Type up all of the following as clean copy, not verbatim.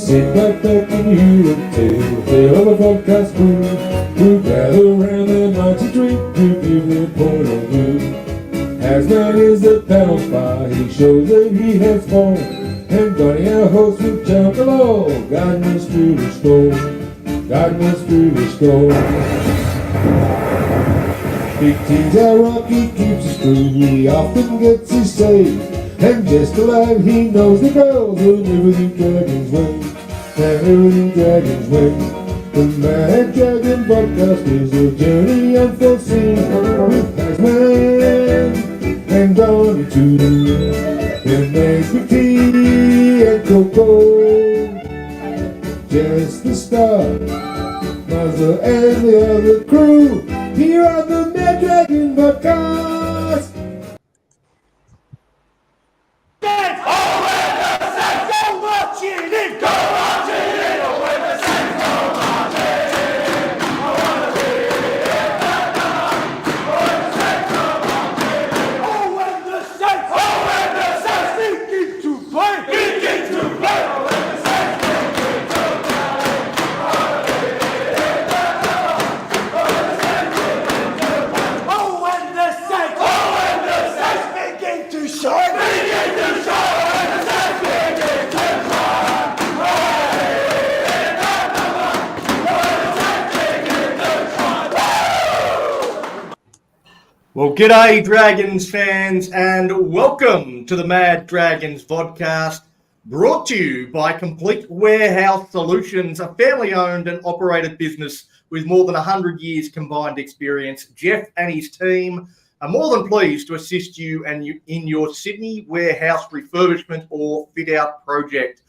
sit right back and hear them tell the tale of a broadcast crew who gather around their mighty drink to give their point of view. Hazman is the panel spy, he shows that he has fun, and Donnie our host will jump along, guiding us through the storm, guiding us through the storm. Big teams are rocky, keeps us through, he often gets his say, and just alive he knows the girls and everything Dragon's way, and everything Dragon's way. The Mad Dragon podcast is a journey unforeseen with Hazman and Donnie too. It makes me tea and cocoa, just the start. Muzzle and the other crew here on the Mad Dragon podcast. Well, g'day Dragons fans and welcome to the Mad Dragons podcast, brought to you by Complete Warehouse Solutions, a family-owned and operated business with more than 100 years combined experience. Jeff and his team are more than pleased to assist you and in your Sydney warehouse refurbishment or fit-out project.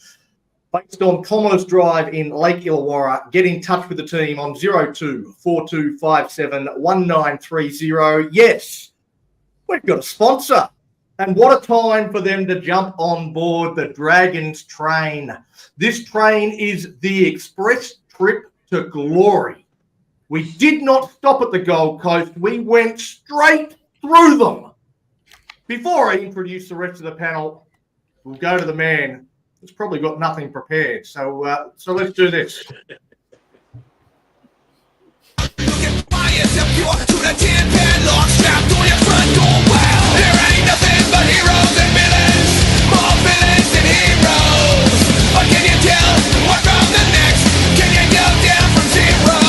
Based on Commoners Drive in Lake Illawarra, get in touch with the team on 02 4257 1930. Yes, we've got a sponsor. And what a time for them to jump on board the Dragons train. This train is the express trip to glory. We did not stop at the Gold Coast. We went straight through them. Before I introduce the rest of the panel, we'll go to the man. It's probably got nothing prepared, so let's do this. There ain't nothing but heroes and villains, more villains than heroes. But can you tell what from the next? Can you go down from zero?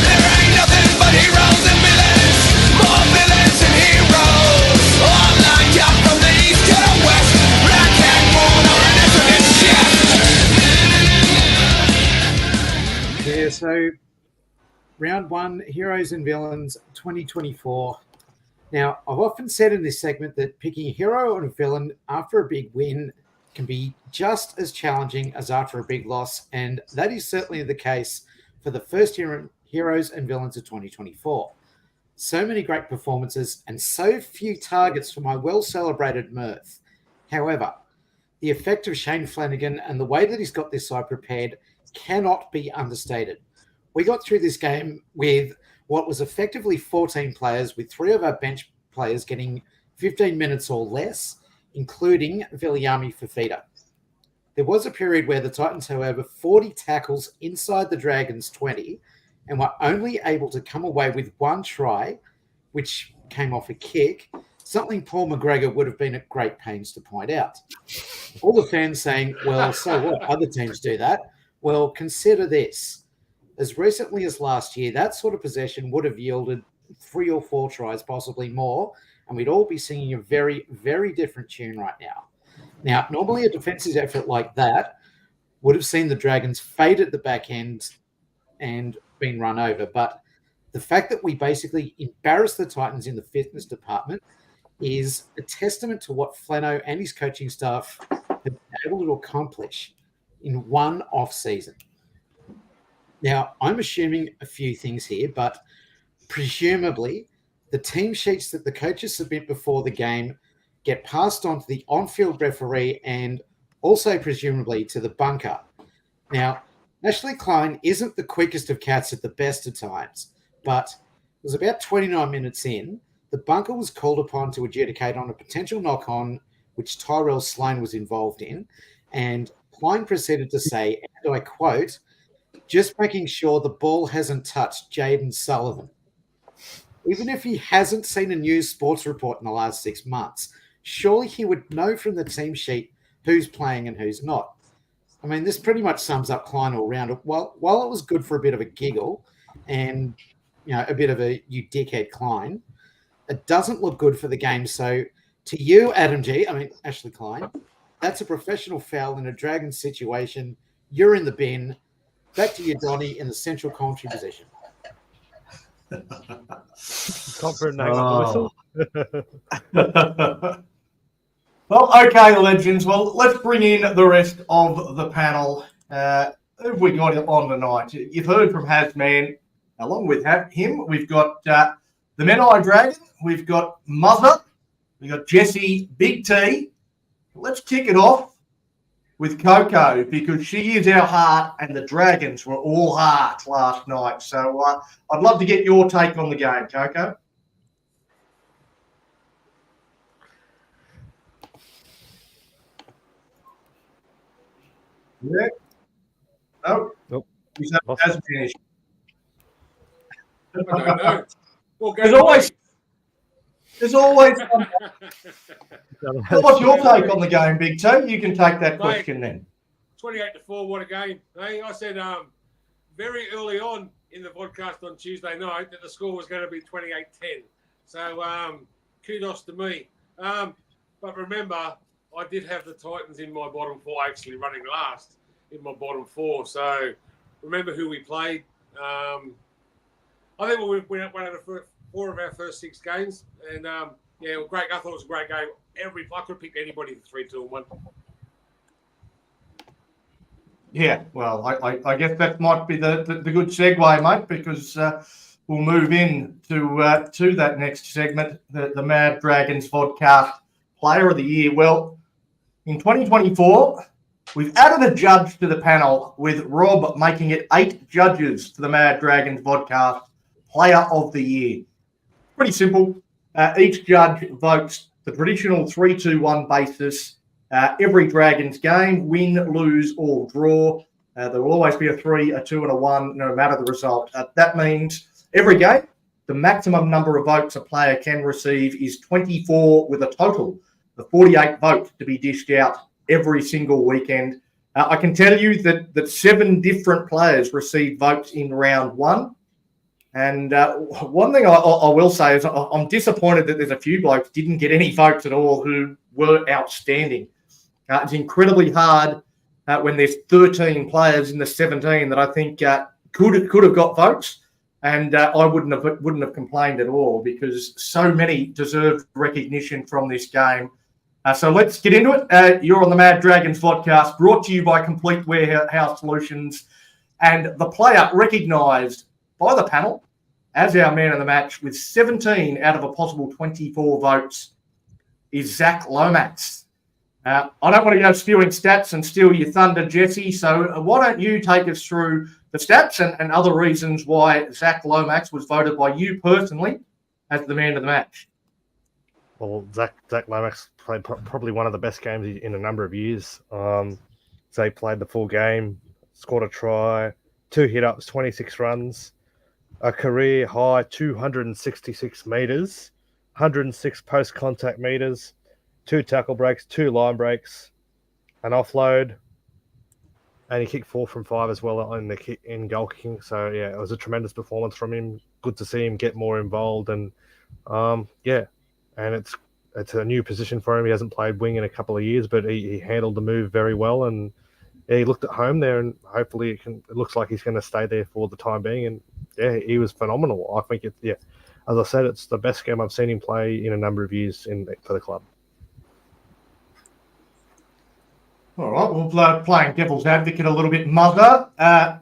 There ain't nothing but heroes and villains, more villains than heroes. All lined up from the east to the west, black and moon or an infinite shift. Yeah, so round one, Heroes and Villains 2024. Now, I've often said in this segment that picking a hero and a villain after a big win can be just as challenging as after a big loss, and that is certainly the case for the first Heroes and Villains of 2024. So many great performances and so few targets for my well-celebrated mirth. However, the effect of Shane Flanagan and the way that he's got this side prepared cannot be understated. We got through this game with what was effectively 14 players, with 3 of our bench players getting 15 minutes or less, including Viliami Fafita. There was a period where the Titans, however, 40 tackles inside the Dragons' 20 and were only able to come away with 1 try, which came off a kick, something Paul McGregor would have been at great pains to point out. All the fans saying, well, so what? Other teams do that. Well, consider this. As recently as last year, that sort of possession would have yielded 3 or 4 tries, possibly more, and we'd all be singing a very, very different tune right now. Now, normally a defensive effort like that would have seen the Dragons fade at the back end and been run over, but the fact that we basically embarrassed the Titans in the fitness department is a testament to what Flano and his coaching staff have been able to accomplish in one off-season. Now, I'm assuming a few things here, but presumably the team sheets that the coaches submit before the game get passed on to the on-field referee and also presumably to the bunker. Now, Ashley Klein isn't the quickest of cats at the best of times, but it was about 29 minutes in, the bunker was called upon to adjudicate on a potential knock-on which Tyrell Sloan was involved in, and Klein proceeded to say, and I quote, "Just making sure the ball hasn't touched Jaden Sullivan." Even if he hasn't seen a news sports report in the last 6 months, surely he would know from the team sheet who's playing and who's not. I mean, this pretty much sums up Klein all round. While it was good for a bit of a giggle and, a bit of a "you dickhead" Klein, it doesn't look good for the game. So to you, Ashley Klein, that's a professional foul in a Dragons situation. You're in the bin. Back to you, Donnie, in the central commentary position. Confident hang on the whistle. Well, okay, legends. Well, let's bring in the rest of the panel. Who have we got on tonight? You've heard from Hazman. Along with him, we've got the Men-Eye Dragon. We've got Mother. We've got Jessie, Big T. Let's kick it off with Coco, because she is our heart, and the Dragons were all heart last night. So I'd love to get your take on the game, Coco. Yeah. Nope. He's hasn't finished. I don't know. Well, there's always What's your take on the game, Big T? You can take that question then. 28-4, what a game. Hey, I said very early on in the podcast on Tuesday night that the score was going to be 28-10. So kudos to me. But remember, I did have the Titans in my bottom four, actually running last in my bottom four. So remember who we played. I think we went out of 4 of our first 6 games. And, great. I thought it was a great game. I could pick anybody for 3-2-1. Yeah, well, I guess that might be the good segue, mate, because we'll move in to that next segment, the Mad Dragons Vodcast Player of the Year. Well, in 2024, we've added a judge to the panel, with Rob making it 8 judges to the Mad Dragons Vodcast Player of the Year. Pretty simple. Each judge votes the traditional 3-2-1 basis. Every Dragons game, win, lose, or draw. There will always be a 3, a 2, and a 1, no matter the result. That means every game, the maximum number of votes a player can receive is 24, with a total of 48 votes to be dished out every single weekend. I can tell you that 7 different players received votes in round 1. And one thing I will say is I'm disappointed that there's a few blokes didn't get any votes at all who were outstanding. It's incredibly hard when there's 13 players in the 17 that I think could have got votes, and I wouldn't have complained at all, because so many deserved recognition from this game. So let's get into it. You're on the Mad Dragons podcast, brought to you by Complete Warehouse Solutions, and the player recognised by the panel as our man of the match, with 17 out of a possible 24 votes, is Zach Lomax. I don't want to go spewing stats and steal your thunder, Jesse, so why don't you take us through the stats and other reasons why Zach Lomax was voted by you personally as the man of the match? Well, Zach Lomax played probably one of the best games in a number of years. So he played the full game, scored a try, 2 hit-ups, 26 runs, a career high 266 metres, 106 post-contact metres, 2 tackle breaks, 2 line breaks, an offload, and he kicked 4 from 5 as well in goal kicking. So, yeah, it was a tremendous performance from him. Good to see him get more involved. And, and it's a new position for him. He hasn't played wing in a couple of years, but he handled the move very well. And he looked at home there, and hopefully it looks like he's going to stay there for the time being. And, yeah, he was phenomenal. I think, as I said, it's the best game I've seen him play in a number of years for the club. All right, well, playing devil's advocate a little bit, Mother. I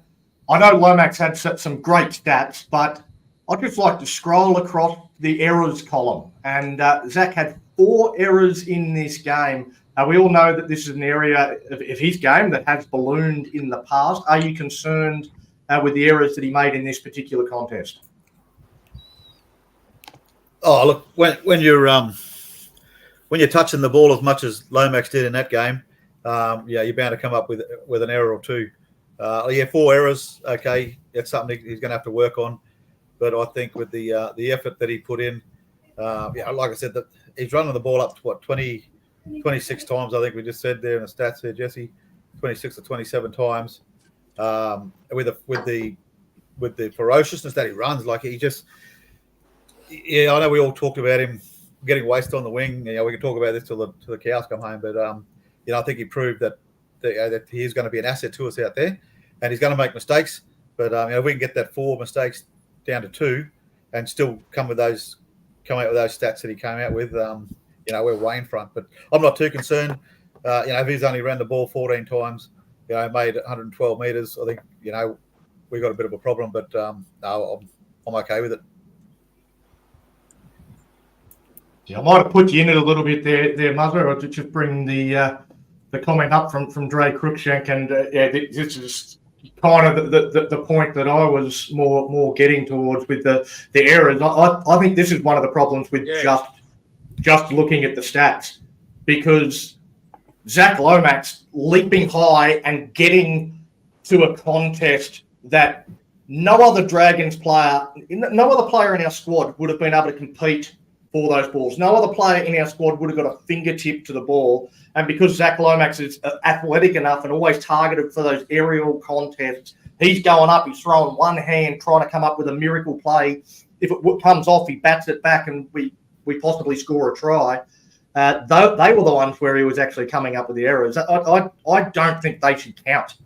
know Lomax had some great stats, but I'd just like to scroll across the errors column. And Zach had 4 errors in this game. We all know that this is an area of his game that has ballooned in the past. Are you concerned with the errors that he made in this particular contest? Oh, look, when you're touching the ball as much as Lomax did in that game, you're bound to come up with an error or two. 4 errors. Okay, that's something he's going to have to work on. But I think with the effort that he put in, like I said, that he's running the ball up to 26 times. I think we just said there in the stats there, Jesse, 26 or 27 times. With the ferociousness that he runs, like he just, I know we all talked about him getting wasted on the wing. We can talk about this till the cows come home, but I think he proved that he is going to be an asset to us out there, and he's going to make mistakes. But if we can get that 4 mistakes down to 2, and still come out with those stats that he came out with, we're way in front. But I'm not too concerned. If he's only ran the ball 14 times, made 112 meters, I think we've got a bit of a problem. But no, I'm okay with it. Yeah, I might have put you in it a little bit there, Muzzer, or to just bring the comment up from Dre Cruikshank, and this is kind of the point that I was more getting towards with the errors. I think this is one of the problems with just looking at the stats, because Zach Lomax leaping high and getting to a contest that no other player in our squad would have been able to compete for those balls. No other player in our squad would have got a fingertip to the ball. And because Zach Lomax is athletic enough and always targeted for those aerial contests, he's going up, he's throwing one hand, trying to come up with a miracle play. If it comes off, he bats it back and we possibly score a try. They were the ones where he was actually coming up with the errors. I don't think they should count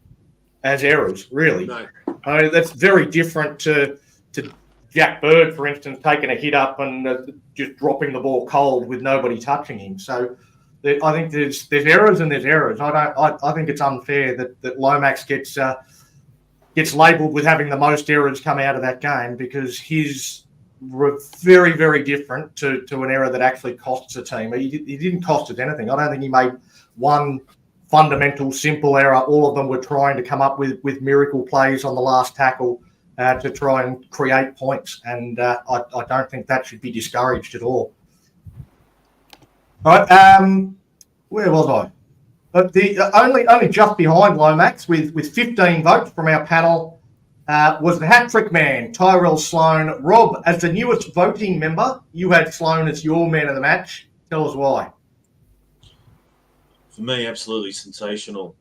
as errors, really. No. I mean, that's very different to Jack Bird, for instance, taking a hit up and just dropping the ball cold with nobody touching him. So I think there's errors and there's errors. I think it's unfair that Lomax gets labelled with having the most errors come out of that game, because his were very, very different to an error that actually costs a team. He didn't cost us anything. I don't think he made one fundamental, simple error. All of them were trying to come up with miracle plays on the last tackle to try and create points. And I don't think that should be discouraged at all. All right, where was I? Only just behind Lomax with 15 votes from our panel was the hat-trick man, Tyrell Sloan. Rob, as the newest voting member, you had Sloan as your man of the match. Tell us why. For me, absolutely sensational.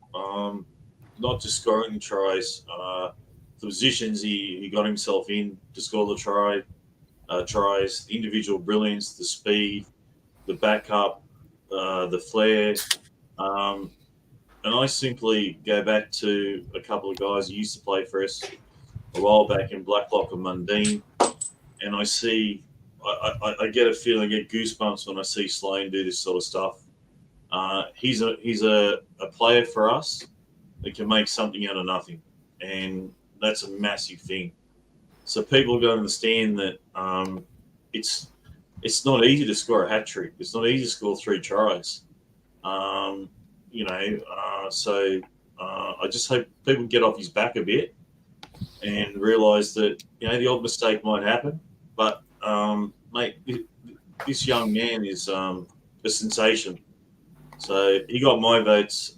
Not just scoring the tries, the positions he got himself in to score the tries, the individual brilliance, the speed, the backup, the flair. And I simply go back to a couple of guys who used to play for us a while back in Blacklock and Mundine, and I see, I get a feeling, I get goosebumps when I see Sloan do this sort of stuff. He's a player for us that can make something out of nothing, and that's a massive thing. So people got to understand that it's not easy to score a hat trick. It's not easy to score 3 tries. So I just hope people get off his back a bit and realise that the odd mistake might happen, but mate, this young man is a sensation. So he got my votes.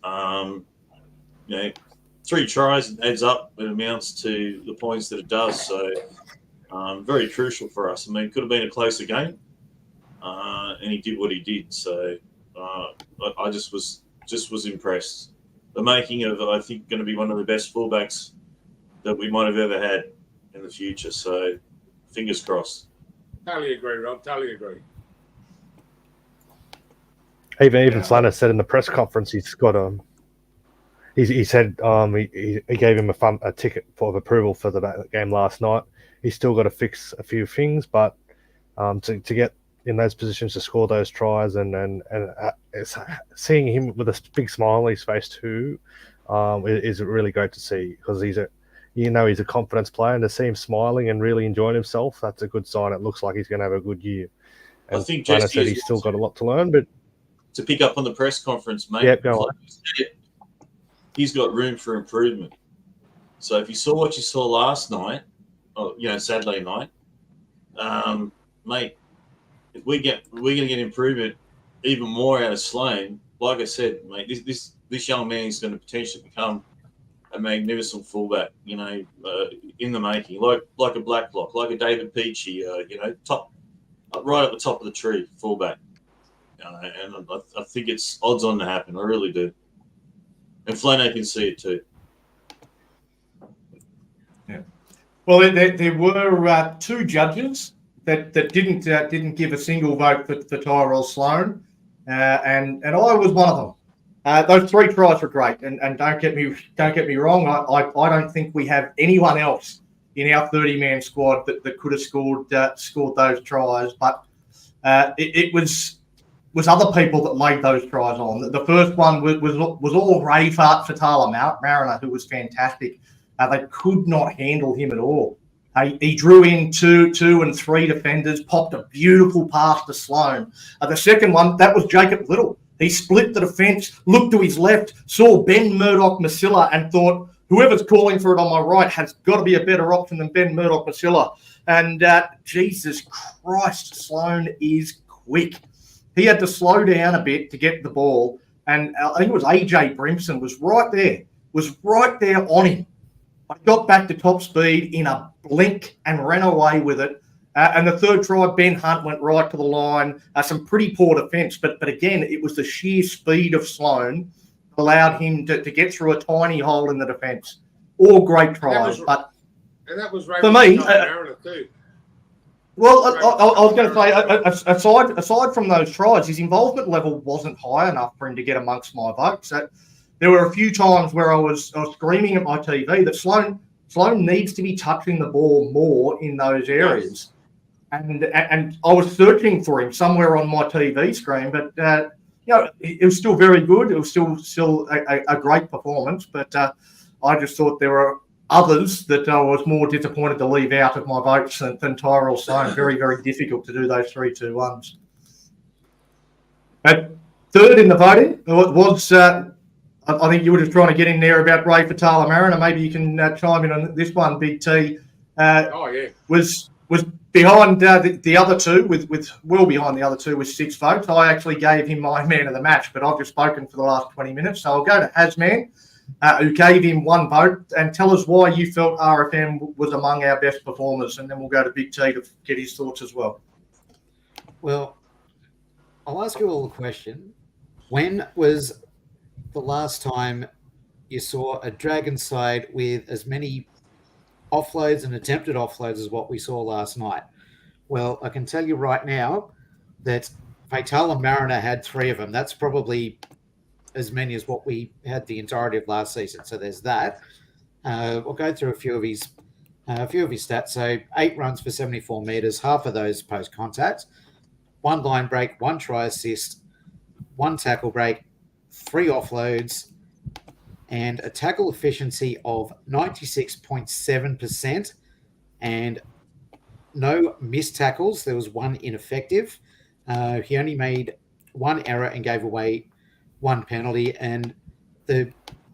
3 tries adds up. It amounts to the points that it does. So very crucial for us. I mean, it could have been a closer game, and he did what he did. So I just was impressed. The making of, I think, going to be one of the best fullbacks that we might have ever had in the future. So fingers crossed. Totally agree, Rob. Totally agree. Even Slater said in the press conference he's got he said he gave him a ticket for approval for the game last night. He's still got to fix a few things, but to get in those positions to score those tries and seeing him with a big smile on his face too is really great to see, because he's a confidence player, and to see him smiling and really enjoying himself, that's a good sign. It looks like he's going to have a good year. And I think Jesse said he's still got a lot to learn, but to pick up on the press conference, mate, yeah, go on. He's got room for improvement. So if you saw what you saw last night, Saturday night, mate, if we're going to get improvement even more out of Sloan, like I said, mate, this this young man is going to potentially become a magnificent fullback, in the making, like a Blacklock, like a David Peachy, top right at the top of the tree, fullback. And I think it's odds on to happen. I really do. And Flano can see it too. Yeah. Well, there were two judges that didn't give a single vote for Tyrell Sloan, and I was one of them. Those three tries were great, and don't get me wrong. I don't think we have anyone else in our 30-man squad that could have scored those tries, but it was other people that laid those tries on. The first one was all Rayfart Fatala Mariner, who was fantastic. They could not handle him at all. He drew in two and three defenders, popped a beautiful pass to Sloan. The second one, that was Jacob Little. He split the defence, looked to his left, saw Ben Murdoch-Masila and thought, whoever's calling for it on my right has got to be a better option than Ben Murdoch-Masila. And Jesus Christ, Sloan is quick. He had to slow down a bit to get the ball. And I think it was AJ Brimson was right there on him. I got back to top speed in a blink and ran away with it. And the third try, Ben Hunt went right to the line. Some pretty poor defence, but again, it was the sheer speed of Sloan that allowed him to get through a tiny hole in the defence. All great tries, that was for me. Too. Well, I was going to say, aside from those tries, his involvement level wasn't high enough for him to get amongst my votes. So there were a few times where I was screaming at my TV that Sloan needs to be touching the ball more in those areas. Yes. And I was searching for him somewhere on my TV screen, but it was still very good. It was still a great performance, but I just thought there were others that I was more disappointed to leave out of my votes than Tyrell Sloan. Very, very difficult to do those 3-2-1s. At third in the voting was, I think you were just trying to get in there about Ray Fatala Mariner. Maybe you can chime in on this one, Big T. Was behind the other two, with well behind the other two with 6 votes. I actually gave him my man of the match, but I've just spoken for the last 20 minutes. So I'll go to Hazman, who gave him 1 vote, and tell us why you felt RFM was among our best performers, and then we'll go to Big T to get his thoughts as well. Well, I'll ask you all a question. When was the last time you saw a Dragon side with as many offloads and attempted offloads as what we saw last night? Well, I can tell you right now that Fatala Mariner had 3 of them. That's probably as many as what we had the entirety of last season. So there's that. We'll go through a few of his stats. So 8 runs for 74 metres, half of those post contact, 1 line break, 1 try assist, 1 tackle break, 3 offloads, and a tackle efficiency of 96.7%, and no missed tackles. There was 1 ineffective. He only made 1 error and gave away 1 penalty. And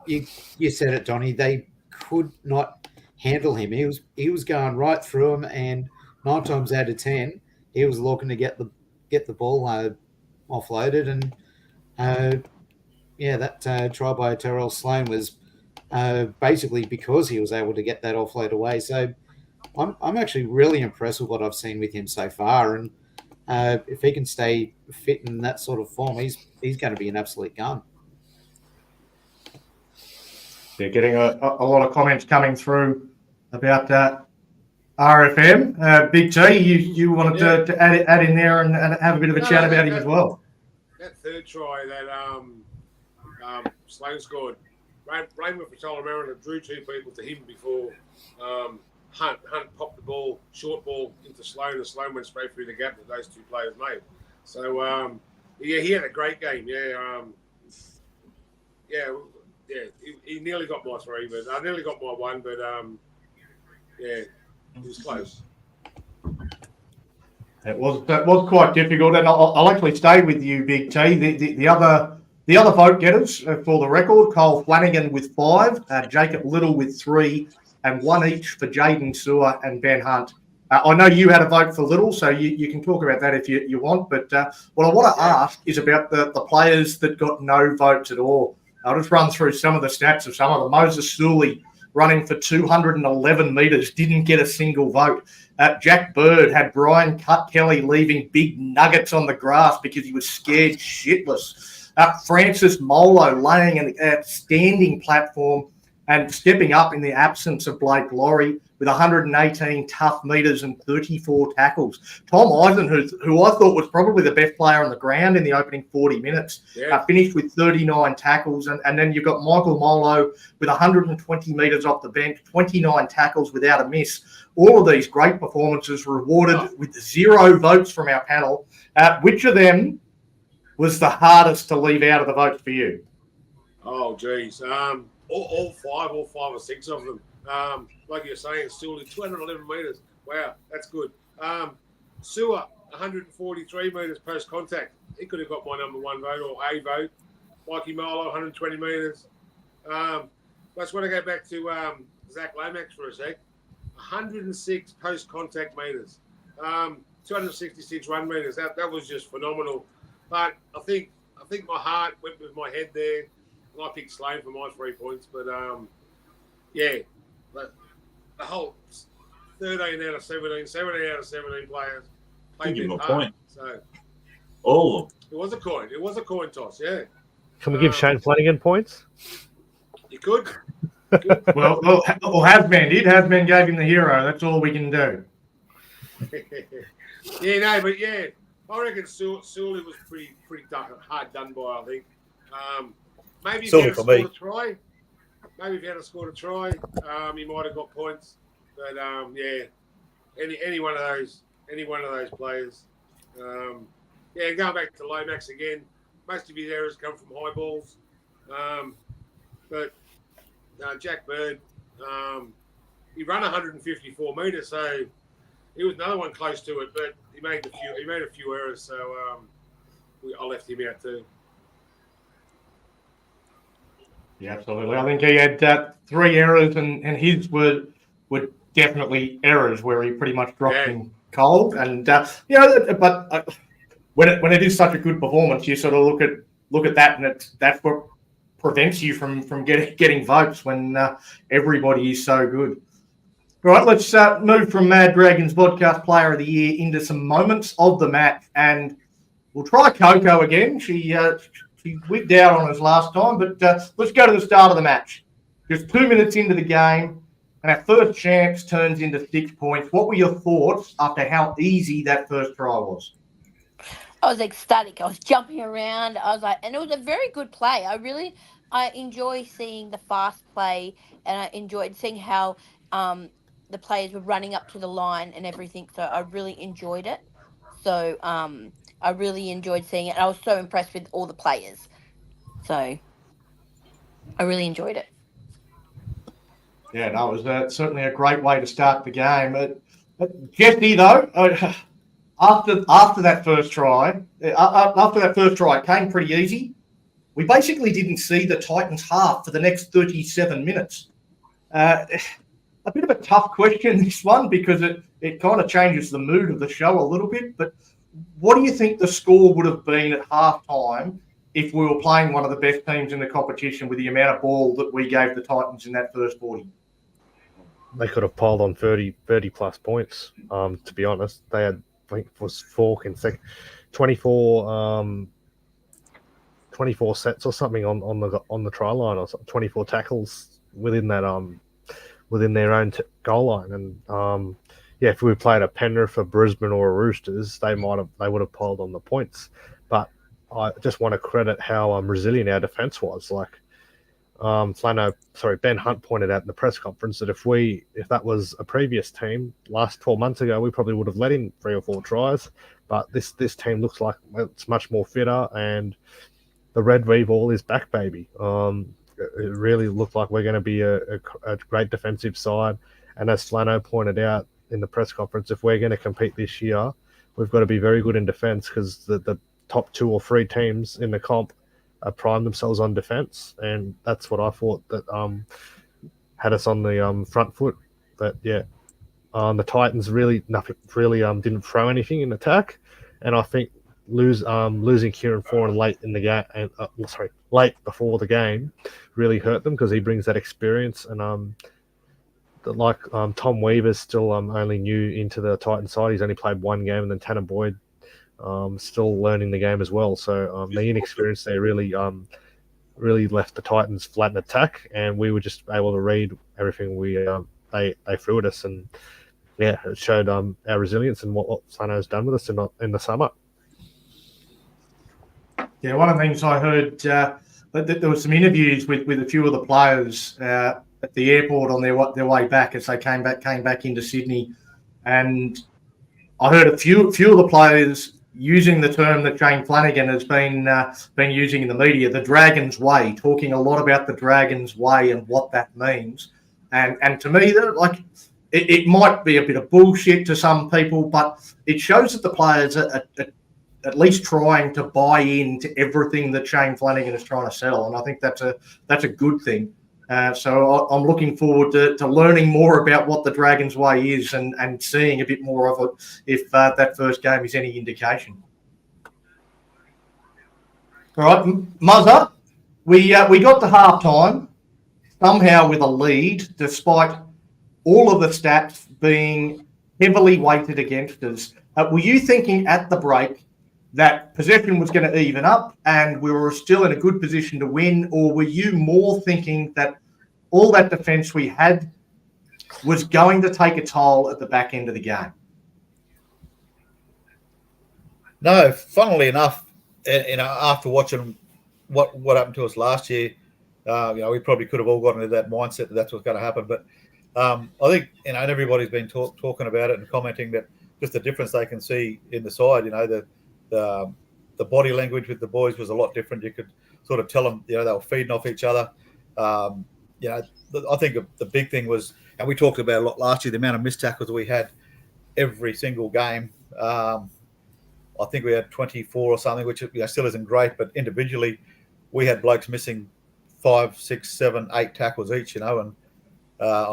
you said it, Donnie. They could not handle him. He was going right through them, and 9 times out of 10, he was looking to get the ball offloaded. And that try by Tyrell Sloan was basically because he was able to get that offload away. So I'm actually really impressed with what I've seen with him so far. And if he can stay fit in that sort of form, he's going to be an absolute gun. They're getting a lot of comments coming through about RFM. Big T, you wanted to add in there and have a bit of a chat about him as well. That third try that Sloan scored, Raymond Fatala Mariner drew 2 people to him before Hunt popped the ball, short ball into Sloan, and Sloan went straight through the gap that those 2 players made. So he had a great game. He nearly got my 3, but I nearly got my 1, but it was close. That was quite difficult, and I'll actually stay with you, Big T. The other vote getters, for the record, Cole Flanagan with 5, Jacob Little with 3, and 1 each for Jaden Sewer and Ben Hunt. I know you had a vote for Little, so you can talk about that if you want. But what I want to ask is about the players that got no votes at all. I'll just run through some of the stats of some of them. Moses Sully running for 211 metres, didn't get a single vote. Jack Bird had Brian Kelly leaving big nuggets on the grass because he was scared shitless. Francis Molo laying an outstanding platform and stepping up in the absence of Blake Laurie with 118 tough metres and 34 tackles. Tom Eisen, who I thought was probably the best player on the ground in the opening 40 minutes, finished with 39 tackles. And then you've got Michael Molo with 120 metres off the bench, 29 tackles without a miss. All of these great performances rewarded with 0 votes from our panel. Which of them was the hardest to leave out of the votes for you? Oh, geez. All five or six of them. Like you're saying, still 211 metres. Wow, that's good. Sewer, 143 metres post contact. He could have got my number 1 vote or a vote. Mikey Molo, 120 metres. I just want to go back to Zach Lomax for a sec. 106 post contact metres. 266 run metres. That was just phenomenal. But I think my heart went with my head there. And I picked Sloan for my 3 points, but the whole 13 out of 17 out of 17 players played Give him their a part. point. So All of them. it was a coin. It was a coin toss. Yeah. Can we give Shane Flanagan points? You could. Well, Hazman did. Hazman gave him the hero. That's all we can do. I reckon Sully was pretty hard done by. I think. Maybe if Sully he had for scored me. a try, he might have got points. But any one of those players. Going back to Lomax again. Most of his errors come from high balls. But Jack Bird, he ran 154 metres, so he was another one close to it. But he made a few errors, so I left him out too. Yeah, absolutely. I think he had 3 errors, and his were definitely errors where he pretty much dropped him cold. And when it is such a good performance, you sort of look at that, and that's what prevents you from getting votes when everybody is so good. All right, let's move from Mad Dragons Podcast Player of the Year into some moments of the match, and we'll try Coco again. She wigged out on us last time, but let's go to the start of the match. Just 2 minutes into the game, and our first chance turns into 6 points. What were your thoughts after how easy that first try was? I was ecstatic. I was jumping around. I was like, and it was a very good play. I enjoy seeing the fast play, and I enjoyed seeing how the players were running up to the line and everything. So I really enjoyed it. So I really enjoyed seeing it. And I was so impressed with all the players. So I really enjoyed it. Yeah, no, it was certainly a great way to start the game. Jesse, though, after that first try, it came pretty easy. We basically didn't see the Titans half for the next 37 minutes. A bit of a tough question, this one, because it kind of changes the mood of the show a little bit. But what do you think the score would have been at halftime if we were playing one of the best teams in the competition with the amount of ball that we gave the Titans in that first 40? They could have piled on 30 plus points, to be honest. They had, I think it was 24 sets or something on the try line, or 24 tackles within that within their own goal line. And if we played a Penrith, a Brisbane, or a Roosters, they would have piled on the points. But I just want to credit how resilient our defence was. Like Ben Hunt pointed out in the press conference that if that was a previous team last 12 months ago, we probably would have let in 3 or 4 tries. But this team looks like it's much more fitter, and the red revel is back, baby. It really looked like we're going to be a great defensive side. And as Flano pointed out in the press conference, if we're going to compete this year, we've got to be very good in defence, because the top 2 or 3 teams in the comp prime themselves on defence, and that's what I thought that had us on the front foot. But the Titans really didn't throw anything in attack, and I think losing Kieran Foran late in the game, and late before the game, really hurt them because he brings that experience. And Tom Weaver's still only new into the Titan side. He's only played one game, and then Tanner Boyd still learning the game as well. So the inexperience there really left the Titans flat in attack, and we were just able to read everything they threw at us, and yeah, it showed our resilience and what Sano's done with us in the summer. Yeah, one of the things I heard, there was some interviews with a few of the players at the airport on their way back as they came back into Sydney, and I heard a few of the players using the term that Jane Flanagan has been using in the media, the Dragon's Way, talking a lot about the Dragon's Way and what that means. And to me, it might be a bit of bullshit to some people, but it shows that the players are at least trying to buy into everything that Shane Flanagan is trying to sell, and I think that's a good thing. So I'm looking forward to learning more about what the Dragon's Way is and seeing a bit more of it if that first game is any indication. All right, Muzza, we got to halftime somehow with a lead, despite all of the stats being heavily weighted against us. Were you thinking at the break that possession was going to even up and we were still in a good position to win, or were you more thinking that all that defence we had was going to take a toll at the back end of the game? No, funnily enough, after watching what happened to us last year, we probably could have all gotten into that mindset that that's what's going to happen. But I think, and everybody's been talking about it and commenting that just the difference they can see in the side, the body language with the boys was a lot different. You could sort of tell them, they were feeding off each other. I think the big thing was, and we talked about a lot last year, the amount of missed tackles we had every single game. I think we had 24 or something, which still isn't great, but individually we had blokes missing 5, 6, 7, 8 tackles each, and on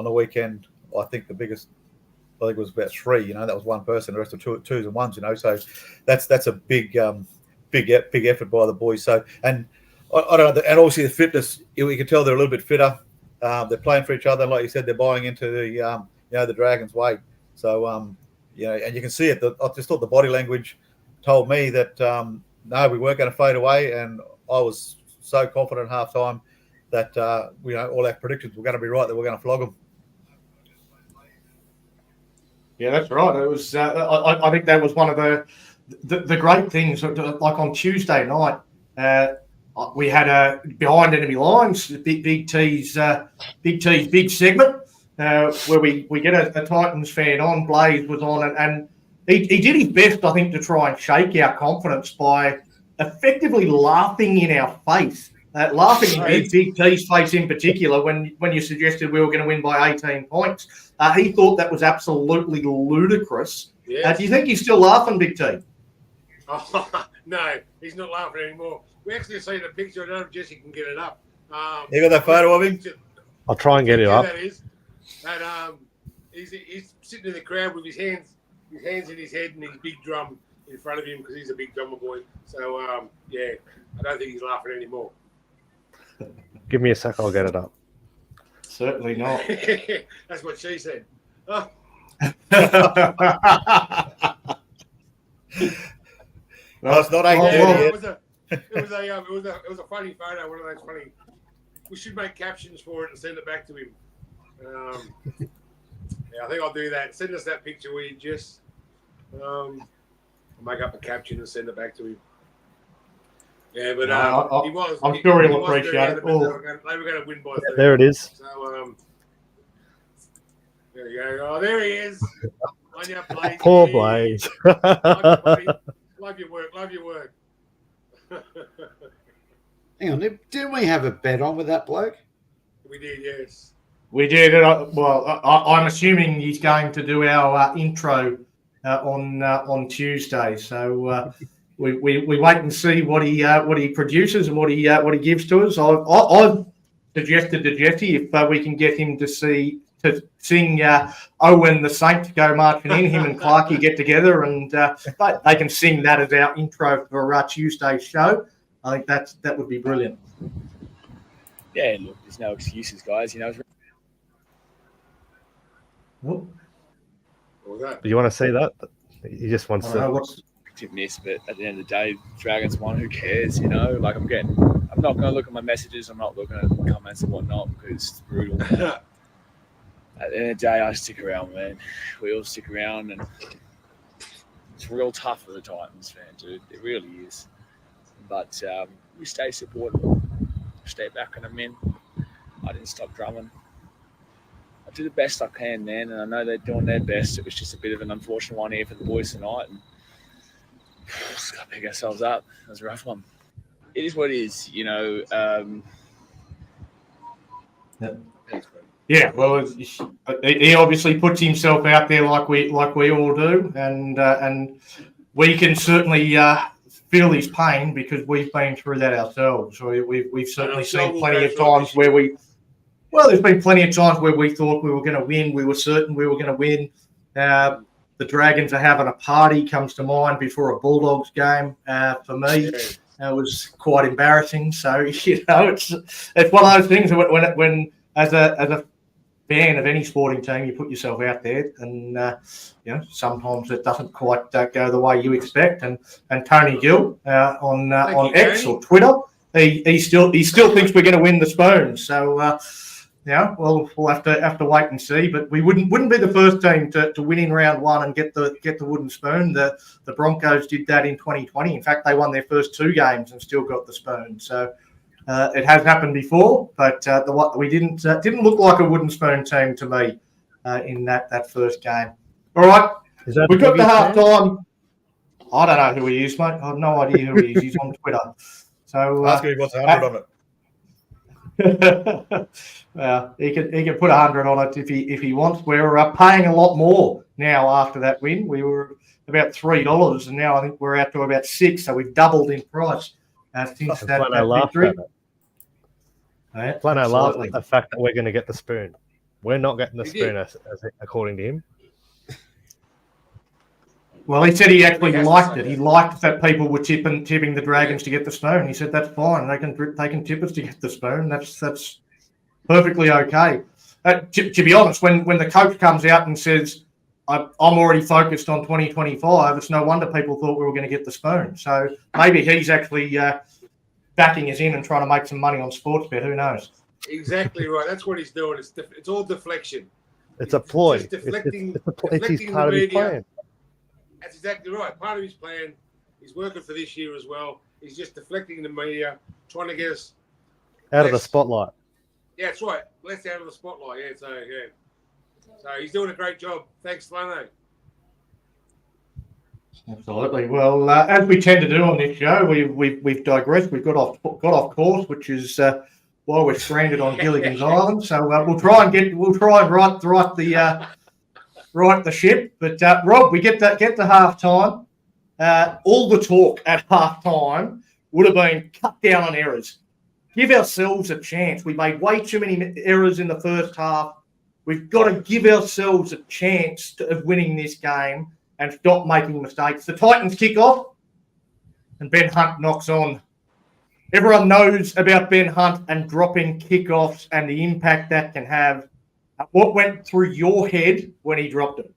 the weekend, I think the biggest, it was about 3, that was one person, the rest were twos and ones, so that's a big effort by the boys. So, and I don't know, and obviously the fitness, you can tell they're a little bit fitter. They're playing for each other, and like you said, they're buying into the Dragon's Way. So, and you can see it. I just thought the body language told me that no, we weren't going to fade away, and I was so confident at halftime that all our predictions were going to be right, that we're going to flog them. Yeah, that's right. It was. I think that was one of the great things. Like on Tuesday night, we had a behind enemy lines, Big T's big segment where we get a Titans fan on. Blaze was on, and he did his best, I think, to try and shake our confidence by effectively laughing in our face. Laughing in Big T's face in particular when you suggested we were going to win by 18 points. He thought that was absolutely ludicrous. Yes. Do you think he's still laughing, Big T? Oh, no, he's not laughing anymore. We actually see the picture. I don't know if Jesse can get it up. You got that photo of him? I'll try and get it up. That is. And he's sitting in the crowd with his hands in his head and his big drum in front of him because he's a big drummer boy. So, I don't think he's laughing anymore. Give me a sec, I'll get it up. Certainly not. That's what she said. Oh. No, it's not 8:30 It was a funny photo. One of those funny. We should make captions for it and send it back to him. I think I'll do that. Send us that picture, will you, Jess? I'll make up a caption and send it back to him. Yeah, but I'm sure he'll appreciate it. They were going to win by 30. There it is. So, there you go. Oh, there he is. On your Blaze. Poor Blaze. Love your work. Hang on, didn't we have a bet on with that bloke? We did, yes. We did. I'm assuming he's going to do our intro on Tuesday. So we wait and see what he produces and what he gives to us. I've suggested to Jesse if we can get him to to sing Owen the Saint go marching in. Him and Clarkey get together, and they can sing that as our intro for Tuesday's show. I think that would be brilliant. Yeah, look, there's no excuses, guys. Whoop. What was that? Do you want to see that? He just wants to. What's Miss, but at the end of the day, Dragons won. Who cares? Like I'm not going to look at my messages. I'm not looking at comments and whatnot because it's brutal. At the end of the day, I stick around, man. We all stick around, and it's real tough for the Titans, man, dude. It really is. But we stay supportive, stay back on the men. I didn't stop drumming. I do the best I can, man, and I know they're doing their best. It was just a bit of an unfortunate one here for the boys tonight, and just got to pick ourselves up. It was a rough one. It is what it is, Yeah, well, he obviously puts himself out there like we all do, and we can certainly feel his pain because we've been through that ourselves. We've certainly seen plenty of times where there's been plenty of times where we thought we were going to win. We were certain we were going to win. The Dragons are having a party comes to mind before a Bulldogs game. For me, it was quite embarrassing. So it's one of those things when as a fan of any sporting team, you put yourself out there, and sometimes it doesn't quite go the way you expect. And Tony Gill on X or Twitter, he still thinks we're going to win the spoon. So. Well, we'll have to wait and see. But we wouldn't be the first team to win in round one and get the wooden spoon. The Broncos did that in 2020. In fact, they won their first 2 games and still got the spoon. So it has happened before, but we didn't look like a wooden spoon team to me in that first game. All right, we got to half time. I don't know who he is, mate. I have no idea who he is. He's on Twitter. So ask him if he wants 100 on it. He can put 100 on it if he wants. We're paying a lot more now after that win. We were about $3, and now I think we're out to about $6. So we've doubled in price since that victory. Plano laughed at the fact that we're going to get the spoon. We're not getting the spoon, as according to him. Well, he said he actually liked it. He liked that people were tipping the Dragons to get the spoon. He said that's fine. They can tip us to get the spoon. That's perfectly okay. To be honest, when the coach comes out and says, I'm already focused on 2025, it's no wonder people thought we were going to get the spoon. So maybe he's actually backing us in and trying to make some money on sports bet. Who knows? Exactly right. That's what he's doing. It's all deflection. It's a ploy. It's deflecting, it's his part of his plan. That's exactly right. Part of his plan. He's working for this year as well. He's just deflecting the media, trying to get us out of the spotlight. Yeah, that's right. Less out of the spotlight. So he's doing a great job. Thanks, Lano. Absolutely. Well, as we tend to do on this show, we've digressed. We've got off course, which is why we're stranded on Gilligan's Island. So we'll try and right the ship. But Rob, we get to half time. All the talk at half time would have been cut down on errors. Give ourselves a chance. We made way too many errors in the first half. We've got to give ourselves a chance of winning this game and stop making mistakes. The Titans kick off and Ben Hunt knocks on. Everyone knows about Ben Hunt and dropping kickoffs and the impact that can have. What went through your head when he dropped it?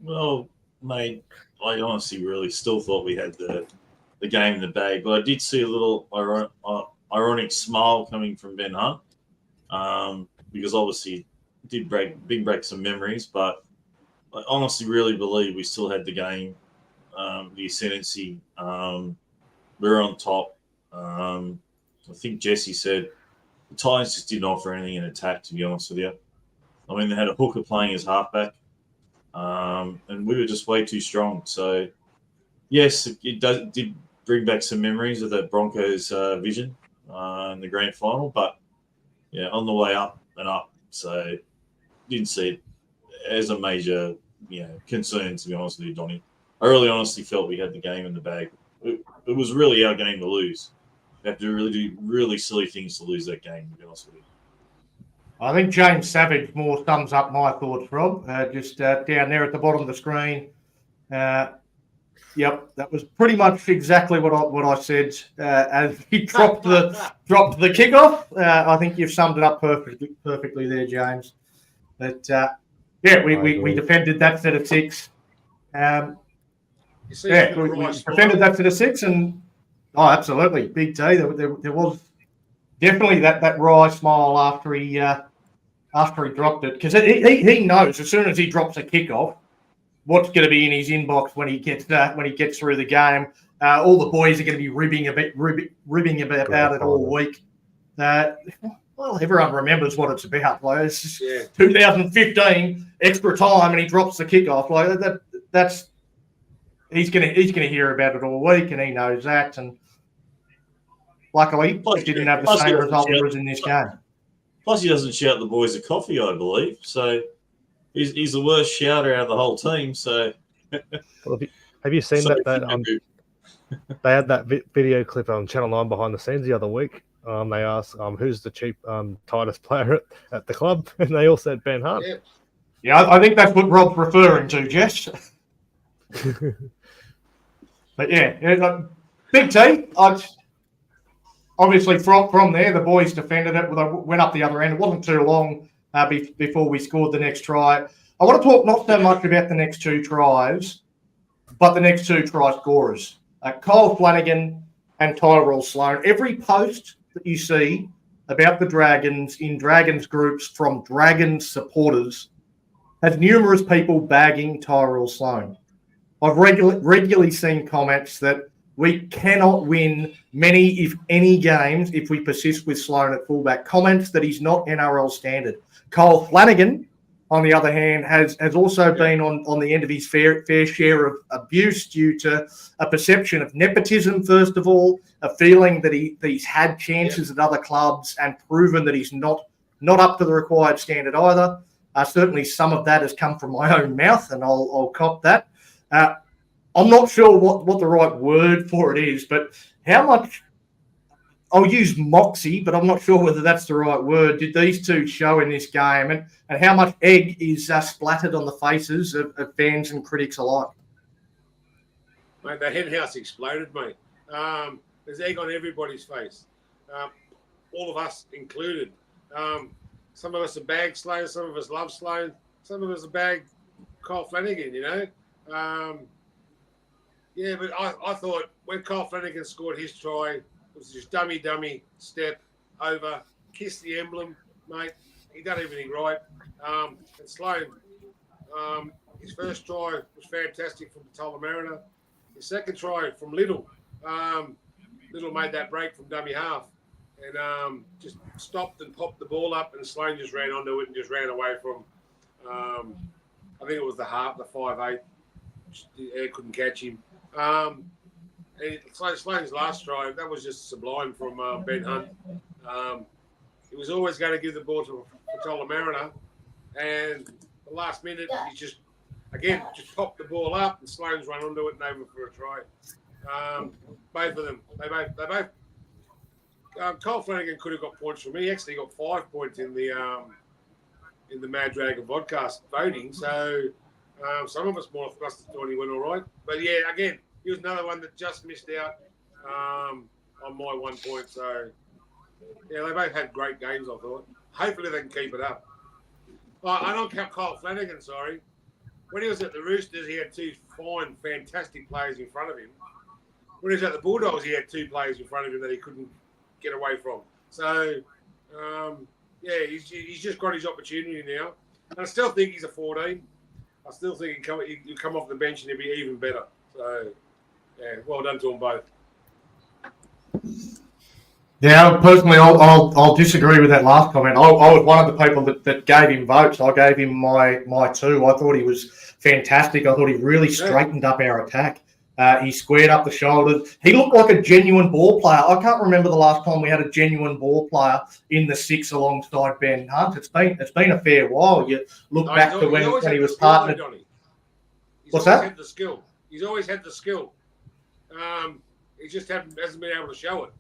Well, mate, I honestly really still thought we had the game in the bag, but I did see a little ironic smile coming from Ben Hunt because obviously it did bring some memories, but I honestly really believe we still had the game, the ascendancy. We were on top. I think Jesse said the Titans just didn't offer anything in attack, to be honest with you. I mean, they had a hooker playing as halfback, and we were just way too strong. So, yes, it did bring back some memories of that Broncos vision in the grand final, but yeah, on the way up and up. So, didn't see it as a major concern, to be honest with you, Donnie. I really honestly felt we had the game in the bag. It was really our game to lose. We have to really do really silly things to lose that game, to be honest with you. I think James Savage more sums up my thoughts, Rob. Just down there at the bottom of the screen. Yep, that was pretty much exactly what I said as he dropped the kickoff. I think you've summed it up perfectly there, James. But yeah, we defended that set of 6. We defended that set of 6, and absolutely, Big T. There was definitely that wry smile after he dropped it, because he knows as soon as he drops a kickoff what's going to be in his inbox when he gets through the game. All the boys are going to be ribbing about it all week. Well, everyone remembers what it's about. Like, it's 2015 extra time, and he drops the kickoff. Like that's he's going to hear about it all week, and he knows that. And luckily, he didn't have the same result as in this game. Plus, he doesn't shout the boys a coffee, I believe. So. He's the worst shouter out of the whole team. So, well, have you seen that? They had that video clip on Channel 9 behind the scenes the other week. They asked who's the cheap tightest player at the club, and they all said Ben Hunt. Yeah, I think that's what Rob's referring to, Jess. But yeah, Big T. Obviously, from there, the boys defended it. Went up the other end. It wasn't too long before we scored the next try. I want to talk not so much about the next 2 tries, but the next 2 try scorers. Kyle Flanagan and Tyrell Sloan. Every post that you see about the Dragons in Dragons groups from Dragons supporters has numerous people bagging Tyrell Sloan. I've regularly seen comments that we cannot win many, if any, games if we persist with Sloan at fullback. Comments that he's not NRL standard. Kyle Flanagan, on the other hand, has also been on the end of his fair share of abuse due to a perception of nepotism, first of all, a feeling that he's had chances at other clubs and proven that he's not up to the required standard either. Certainly some of that has come from my own mouth, and I'll cop that. I'm not sure what the right word for it is, but how much... I'll use moxie, but I'm not sure whether that's the right word. Did these 2 show in this game, and how much egg is splattered on the faces of fans and critics alike? Mate, the hen house exploded, mate. There's egg on everybody's face, all of us included. Some of us are bag Sloan, some of us love Sloan, some of us are bag Kyle Flanagan, you know. Yeah, but I thought when Kyle Flanagan scored his try, it was just dummy step over, kiss the emblem, mate. He done everything right. And Sloan, his first try was fantastic from Patola Mariner. His second try from Little. Little made that break from dummy half and just stopped and popped the ball up, and Sloan just ran onto it and just ran away from, I think it was the 5'8". The air couldn't catch him. Sloan's last try, that was just sublime from Ben Hunt. He was always going to give the ball to Patola Mariner, and the last minute he just popped the ball up, and Sloan's run onto it and over for a try. Both of them, they both. Kyle Flanagan could have got points from me. He actually got 5 points in the Mad Dragon podcast voting. So some of us must have thought he went all right, but yeah, again. He was another one that just missed out on my 1 point. So, yeah, they both had great games, I thought. Hopefully they can keep it up. I don't count Kyle Flanagan, sorry. When he was at the Roosters, he had 2 fine, fantastic players in front of him. When he was at the Bulldogs, he had 2 players in front of him that he couldn't get away from. So, yeah, he's just got his opportunity now. And I still think he's a 14. I still think he'll come off the bench and he'll be even better. So... yeah, well done to them both. Yeah, personally, I'll disagree with that last comment. I was one of the people that gave him votes. I gave him my 2. I thought he was fantastic. I thought he really straightened up our attack. He squared up the shoulders. He looked like a genuine ball player. I can't remember the last time we had a genuine ball player in the 6 alongside Ben Hunt. It's been a fair while. You look back to when he was partnered. What's that? He's always had the skill. He just hasn't been able to show it.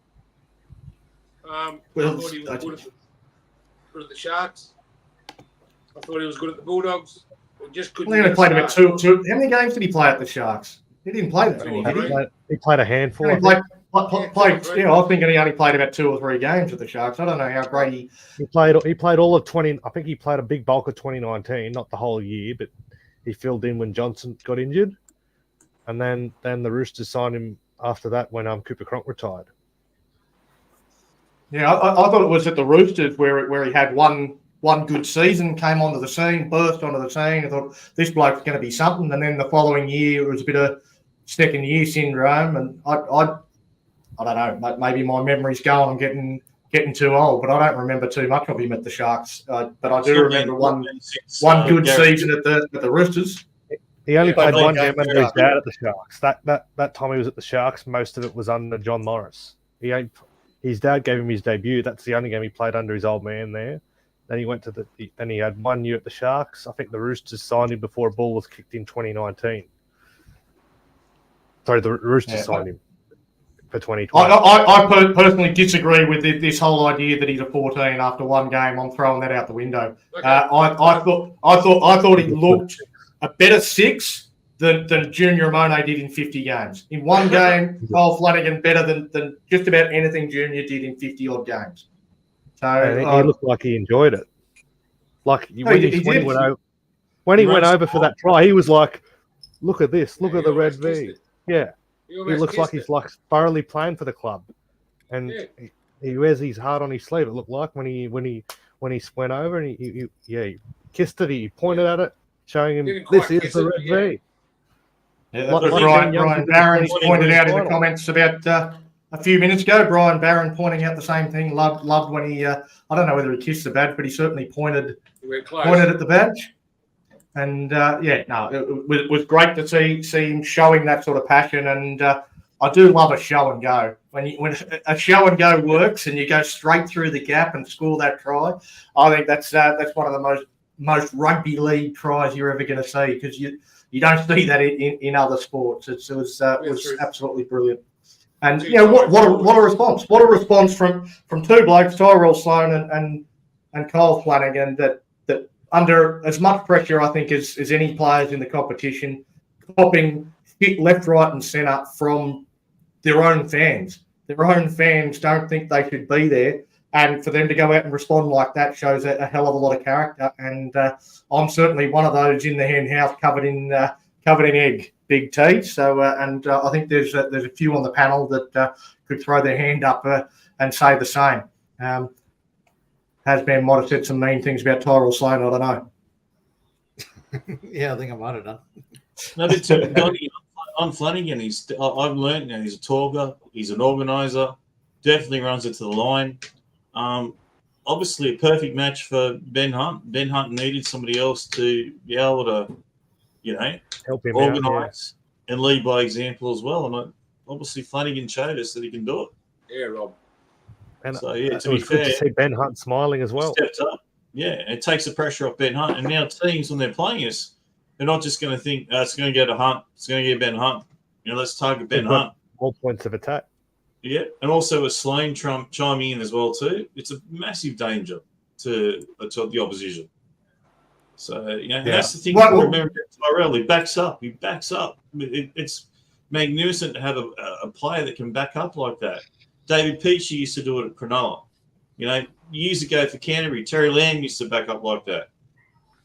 Good at the Sharks. I thought he was good at the Bulldogs. We just couldn't. He only get played about started. two. How many games did he play at the Sharks? He didn't play that many, did he? He played a handful. He I only think. played. Yeah, I was thinking he only played about 2 or 3 games with the Sharks. I don't know how great he. He played all of 20. I think he played a big bulk of 2019, not the whole year, but he filled in when Johnson got injured, and then the Roosters signed him after that when Cooper Cronk retired. Yeah, I thought it was at the Roosters where he had one good season, came onto the scene, burst onto the scene. I thought this bloke's going to be something, and then the following year it was a bit of second year syndrome, and I don't know, maybe my memory's going. I'm getting too old, but I don't remember too much of him at the Sharks. But I do remember one good season at the Roosters. He only played one game game under his dad at the Sharks. That time he was at the Sharks, most of it was under John Morris. His dad gave him his debut. That's the only game he played under his old man there. Then he went to then he had 1 year at the Sharks. I think the Roosters signed him before a ball was kicked in 2019. Sorry, the Roosters signed him for 2020. I personally disagree with this whole idea that he's a 14 after 1 game. I'm throwing that out the window. Okay. I thought he looked a better 6 than Junior Monet did in 50 games. In 1 game, Cole Flanagan better than just about anything Junior did in 50-odd games. So he looked like he enjoyed it. Like when he went over for that try, he was like, "Look at this! Look at the red V." Yeah, he looks like he's thoroughly playing for the club, and he wears his heart on his sleeve. It looked like when he went over and he kissed it. He pointed at it, showing him this is the red V. Yeah, that's what Brian Barron pointed out in the comments about a few minutes ago. Brian Barron pointing out the same thing. Loved when he, I don't know whether he kissed the badge, but he certainly pointed at the badge. And it was great to see him showing that sort of passion. And I do love a show and go. When a show and go works and you go straight through the gap and score that try, I think that's one of the most rugby league tries you're ever going to see, because you don't see that in other sports. It was absolutely brilliant. And what a response! What a response from 2 blokes, Tyrell Sloan and Cole Flanagan, that under as much pressure, I think, as any players in the competition, popping hit left, right, and centre from their own fans. Their own fans don't think they should be there, and for them to go out and respond like that shows a hell of a lot of character. And I'm certainly one of those in the hen house covered in egg, Big T. So and I think there's a few on the panel that could throw their hand up and say the same. Hazman might have said some mean things about Tyrell Sloan. I don't know. Yeah, I think I might have done. No, but Donnie, on Flanagan, I've learned now he's a talker. He's an organizer. Definitely runs it to the line. Obviously, a perfect match for Ben Hunt. Ben Hunt needed somebody else to be able to, help him organise and lead by example as well. And obviously, Flanagan showed us that he can do it. Yeah, Rob. And so, it was good to see Ben Hunt smiling as well. Stepped up. Yeah, it takes the pressure off Ben Hunt. And now teams, when they're playing us, they're not just going to think, it's going to go to Hunt. It's going to get Ben Hunt. Let's target Ben Hunt. All points of attack. Yeah, and also a Sloan chiming in as well too. It's a massive danger to the opposition. So that's the thing. Remember, Tyrell, he backs up. It's magnificent to have a player that can back up like that. David Peachey used to do it at Cronulla. Years ago for Canterbury, Terry Lamb used to back up like that.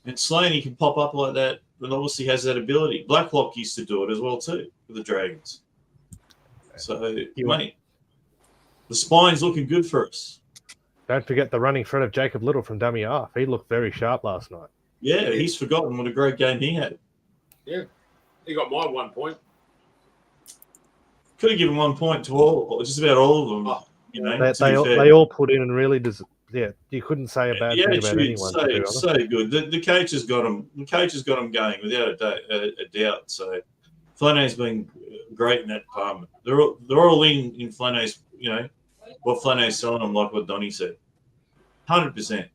And Sloan, he can pop up like that, and obviously has that ability. Blacklock used to do it as well too for the Dragons. So, mate, the spine's looking good for us. Don't forget the running threat of Jacob Little from dummy half. He looked very sharp last night. Yeah, he's forgotten what a great game he had. Yeah, he got my 1 point. Could have given 1 point to just about all of them. Oh, they all put in and really you couldn't say a bad thing about anyone. So good. The coach has got them. The coach has got them going without a doubt. So Flanagan's been great in that department. They're all in Flanagan's. What Flanagan's selling them, like what Donnie said. 100%.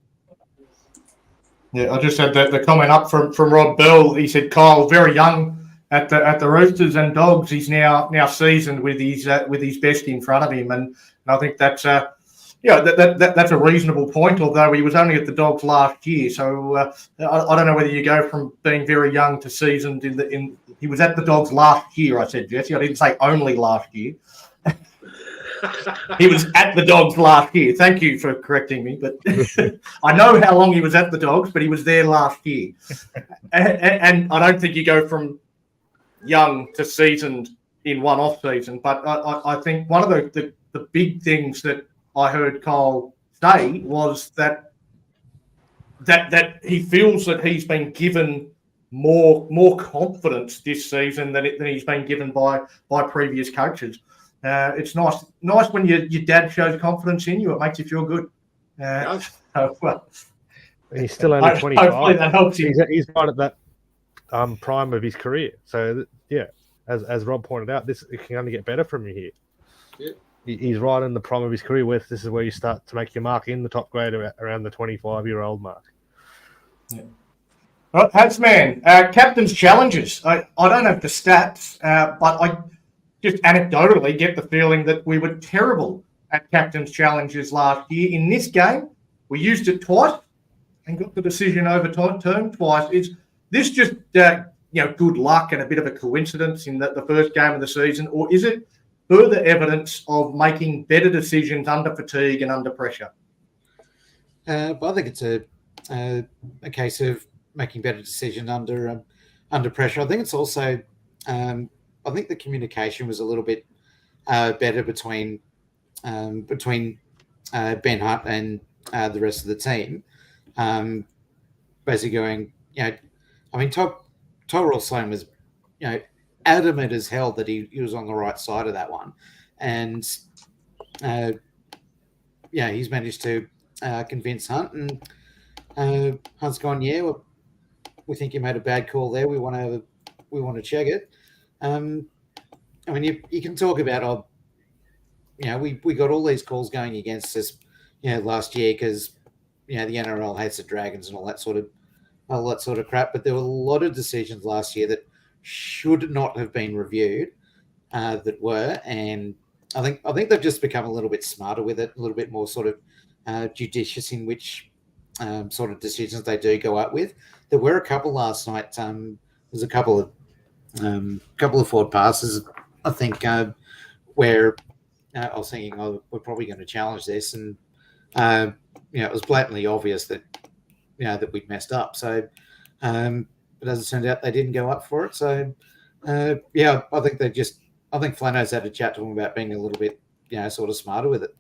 Yeah, I just had the comment up from Rob Bell. He said Kyle very young at the Roosters and Dogs. He's now seasoned with his best in front of him, and I think that's Yeah, that's a reasonable point, although he was only at the Dogs last year. So I don't know whether you go from being very young to seasoned he was at the Dogs last year, I said, Jesse. I didn't say only last year. He was at the Dogs last year. Thank you for correcting me. But I know how long he was at the Dogs, but he was there last year. And I don't think you go from young to seasoned in one off season. But I think one of the big things that I heard Kyle say was that he feels that he's been given more confidence this season than he's been given by previous coaches. It's nice when your dad shows confidence in you. It makes you feel good. And he's still only 25. Hopefully that helps you. He's right at that prime of his career. So yeah, as Rob pointed out, it can only get better from you here. Yeah. He's right in the prime of his career. This is where you start to make your mark in the top grade around the 25-year-old mark. Yeah. Right, Hazman, captain's challenges. I don't have the stats, but I just anecdotally get the feeling that we were terrible at captain's challenges last year. In this game, we used it twice and got the decision overturned twice. Is this just good luck and a bit of a coincidence in the first game of the season, or is it further evidence of making better decisions under fatigue and under pressure? But I think it's a case of making better decisions under pressure. I think it's also, I think the communication was a little bit better between Ben Hunt and the rest of the team. Basically going, Tyrell Sloan was, adamant as hell that he was on the right side of that one. And, he's managed to convince Hunt, and Hunt's gone, we think you made a bad call there. We want to check it. You can talk about, we got all these calls going against us, last year because, the NRL hates the Dragons and all that sort of crap. But there were a lot of decisions last year that should not have been reviewed, that were, and I think they've just become a little bit smarter with it, a little bit more sort of judicious in which sort of decisions they do go out with. There were a couple last night. There's a couple of forward passes, I think, where I was thinking, we're probably going to challenge this, and it was blatantly obvious that that we'd messed up. So, but as it turned out, they didn't go up for it. So, I think Flano's had a chat to him about being a little bit, sort of smarter with it.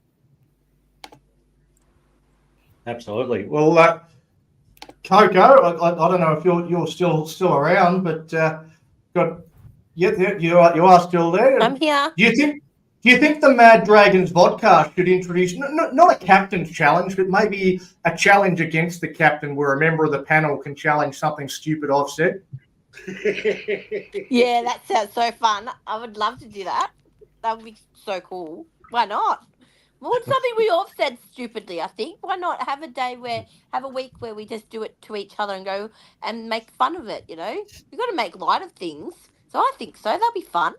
Absolutely. Well, Coco, I don't know if you're still around, but you are still there. I'm here. Do you think the Mad Dragons podcast should introduce not a captain's challenge, but maybe a challenge against the captain, where a member of the panel can challenge something stupid I've said? Yeah, that sounds so fun. I would love to do that. That would be so cool. Why not? Well, it's something we all said stupidly, I think. Why not have a week where we just do it to each other and go and make fun of it, You've got to make light of things. So I think so. That'll be fun.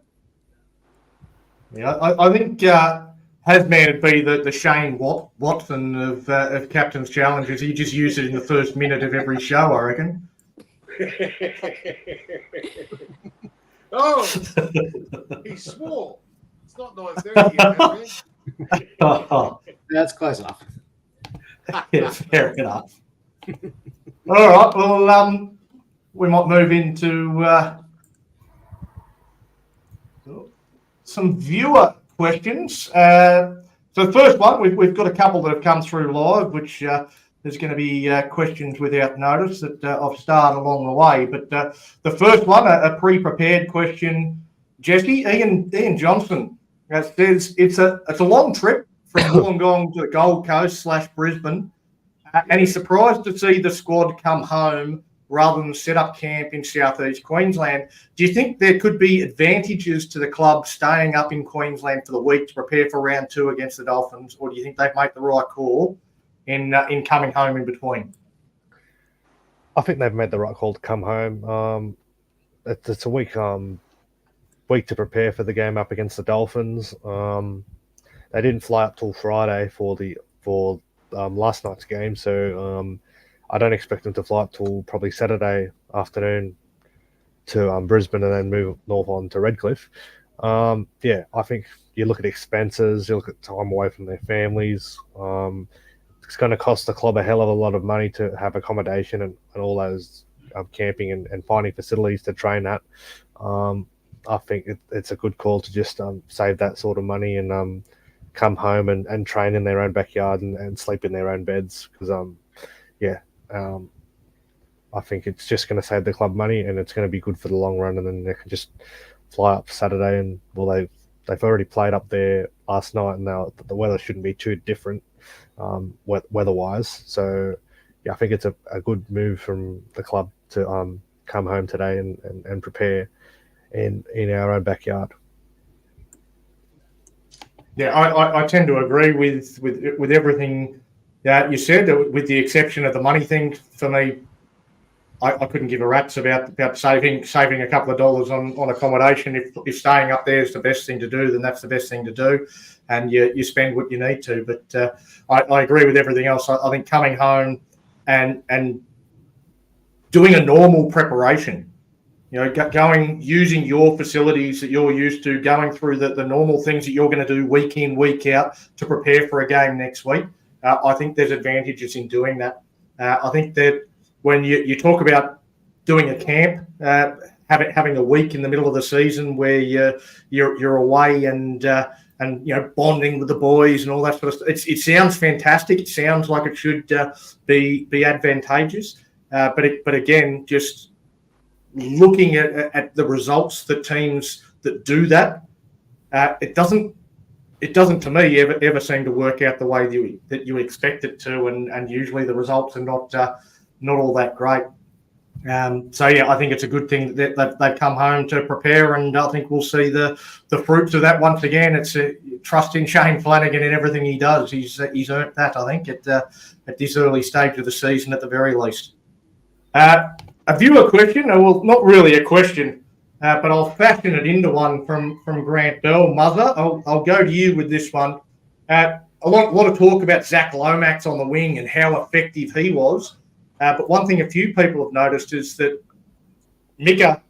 Yeah, I think Hazman would be the Shane Watson of Captain's Challenges. He just used it in the first minute of every show, I reckon. Oh, he swore. It's not 9:30 yet, That's close enough. Yeah, fair enough. All right, well, we might move into some viewer questions. So the first one, we've got a couple that have come through live, which there's going to be questions without notice that I've started along the way. But the first one, a pre-prepared question, Jesse, Ian Johnson says it's a long trip from Wollongong to the Gold Coast / Brisbane, and he's surprised to see the squad come home rather than set up camp in southeast Queensland. Do you think there could be advantages to the club staying up in Queensland for the week to prepare for round 2 against the Dolphins, or do you think they've made the right call in coming home in between? I think they've made the right call to come home. It's a week to prepare for the game up against the Dolphins. They didn't fly up till Friday for the for last night's game. So I don't expect them to fly up till probably Saturday afternoon to Brisbane and then move north on to Redcliffe. Yeah, I think you look at expenses, you look at time away from their families. It's going to cost the club a hell of a lot of money to have accommodation and all those camping and finding facilities to train at. I think it's a good call to just save that sort of money and come home and train in their own backyard and sleep in their own beds because, I think it's just going to save the club money and it's going to be good for the long run. And then they can just fly up Saturday and, well, they've already played up there last night and now the weather shouldn't be too different weather-wise. So, yeah, I think it's a good move from the club to come home today and prepare in our own backyard. Yeah, I tend to agree with everything that you said, with the exception of the money thing. For me, I couldn't give a rat's about saving a couple of dollars on accommodation. If staying up there is the best thing to do, then that's the best thing to do, and you spend what you need to. But I agree with everything else. I think coming home and doing a normal preparation, using your facilities that you're used to, going through the normal things that you're going to do week in, week out to prepare for a game next week. I think there's advantages in doing that. I think that when you talk about doing a camp, having a week in the middle of the season where you're away and bonding with the boys and all that sort of stuff, it sounds fantastic. It sounds like it should be advantageous. But again, just looking at the results, the teams that do that, it doesn't to me ever seem to work out the way that you expect it to, and usually the results are not all that great. So yeah, I think it's a good thing that they've come home to prepare, and I think we'll see the fruits of that once again. It's trust in Shane Flanagan and everything he does. He's earned that, I think, at this early stage of the season at the very least. A viewer question, well, not really a question, but I'll fashion it into one from Grant Bell. Mother, I'll go to you with this one. A lot of talk about Zach Lomax on the wing and how effective he was. But one thing a few people have noticed is that Mika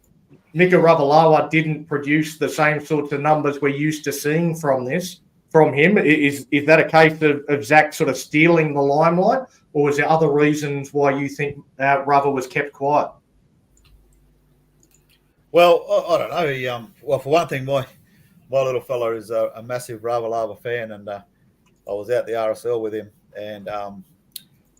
Ravalawa didn't produce the same sorts of numbers we're used to seeing from him. Is that a case of Zach sort of stealing the limelight, or is there other reasons why you think Rava was kept quiet? Well, I don't know. Well, for one thing, my little fella is a massive Ravalawa fan, and I was out the RSL with him, and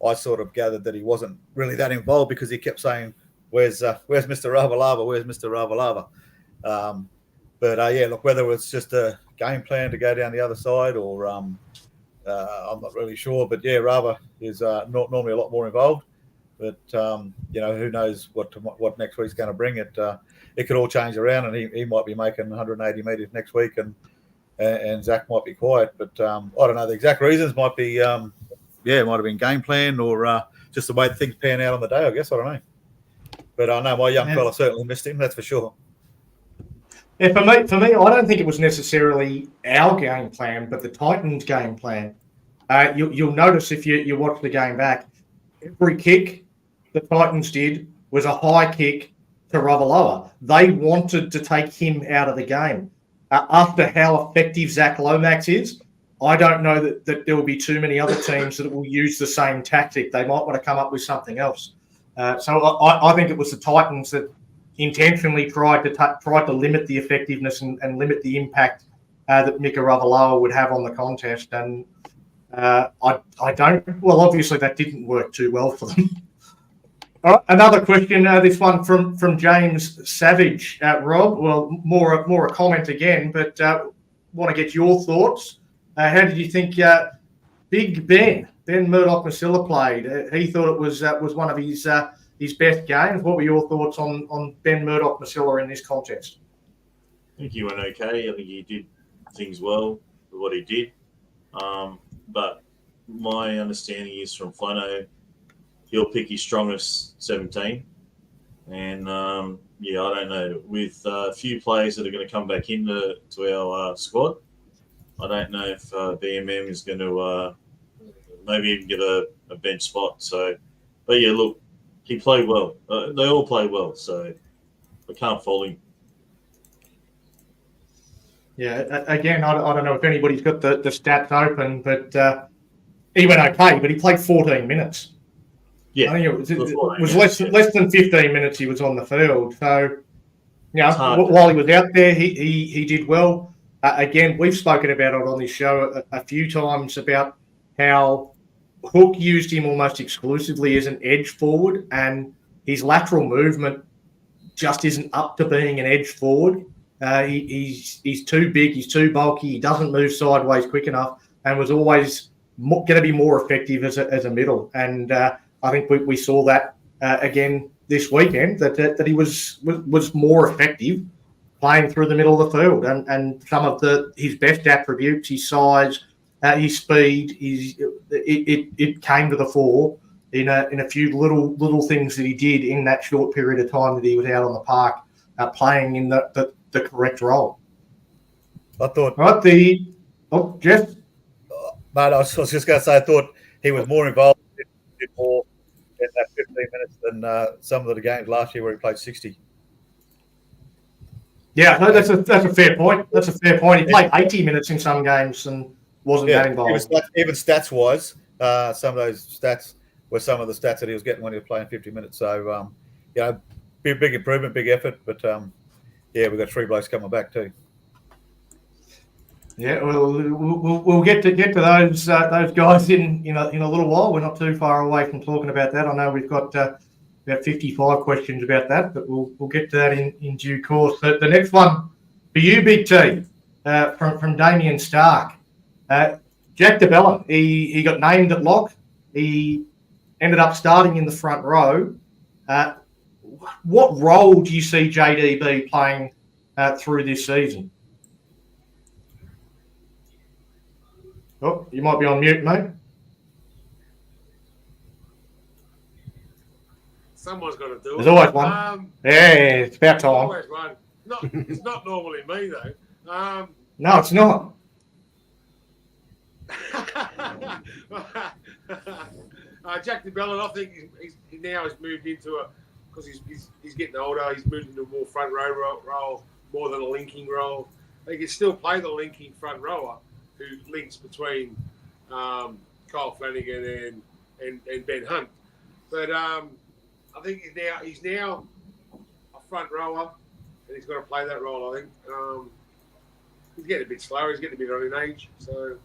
I sort of gathered that he wasn't really that involved because he kept saying, "Where's Mr. Ravalawa? Where's Mr. Ravalawa?" Yeah, look, whether it's just a game plan to go down the other side or I'm not really sure. But yeah, Rava is not normally a lot more involved. But who knows what next week's going to bring? It could all change around, and he might be making 180 metres next week, and Zach might be quiet. But I don't know. The exact reasons might be it might have been game plan or just the way things pan out on the day, I guess. I don't know. But I know my young fella certainly missed him, that's for sure. Yeah, for me, I don't think it was necessarily our game plan, but the Titans' game plan. You'll notice if you watch the game back, every kick the Titans did was a high kick to Ravalawa. They wanted to take him out of the game. After how effective Zach Lomax is, I don't know that there will be too many other teams that will use the same tactic. They might want to come up with something else. So I think it was the Titans that intentionally tried to limit the effectiveness and limit the impact that Mika Ravalawa would have on the contest. And obviously that didn't work too well for them. All right, another question. This one from James Savage. Rob, well, more a comment again, but want to get your thoughts. How did you think Big Ben Murdoch-Masila played? He thought it was one of his best games. What were your thoughts on Ben Murdoch-Masila in this contest? I think he went okay. I think he did things well with what he did. But my understanding is from Flano, he'll pick his strongest 17. And, I don't know. With a few players that are going to come back into our squad, I don't know if BMM is going to maybe even get a bench spot. So, but yeah, look, he played well. They all played well, so I can't fault him. Yeah, again, I don't know if anybody's got the stats open, but he went okay, but he played 14 minutes. Yeah, I think it was minutes, less than 15 minutes he was on the field. So, hard to- while he was out there, he did well. Again, we've spoken about it on this show a few times about how Hook used him almost exclusively as an edge forward, and his lateral movement just isn't up to being an edge forward. He's too big, he's too bulky, he doesn't move sideways quick enough, and was always going to be more effective as a middle. And I think we saw that again this weekend, that he was more effective playing through the middle of the field, and some of his best attributes, his size, his speed, it came to the fore in a few little things that he did in that short period of time that he was out on the park, playing in the correct role. I thought. Right, Jeff. Mate, I was just going to say, I thought he was more involved, did more in that 15 minutes than some of the games last year where he played 60. Yeah, no, that's a fair point. That's a fair point. He played 80 minutes in some games and wasn't that involved. Even stats-wise, some of those stats were some of the stats that he was getting when he was playing 50 minutes. So, big improvement, big effort. But, we've got 3 blokes coming back too. Yeah, we'll get to those guys in a little while. We're not too far away from talking about that. I know we've got about 55 questions about that, but we'll get to that in due course. The next one for you, Big T, from Damien Stark. Jack DeBella, he got named at lock. He ended up starting in the front row. What role do you see JDB playing through this season? Oh, you might be on mute, mate. Someone's got to do it. There's always one. It's about time. Always one. It's not normally me, though. No, it's not. Jack DeBella, I think he now has moved into because he's getting older, he's moved into a more front row role, more than a linking role. He can still play the linking front rower who links between Kyle Flanagan and Ben Hunt. But I think he's now a front rower, and he's got to play that role, I think. He's getting a bit slower. He's getting a bit on in age. So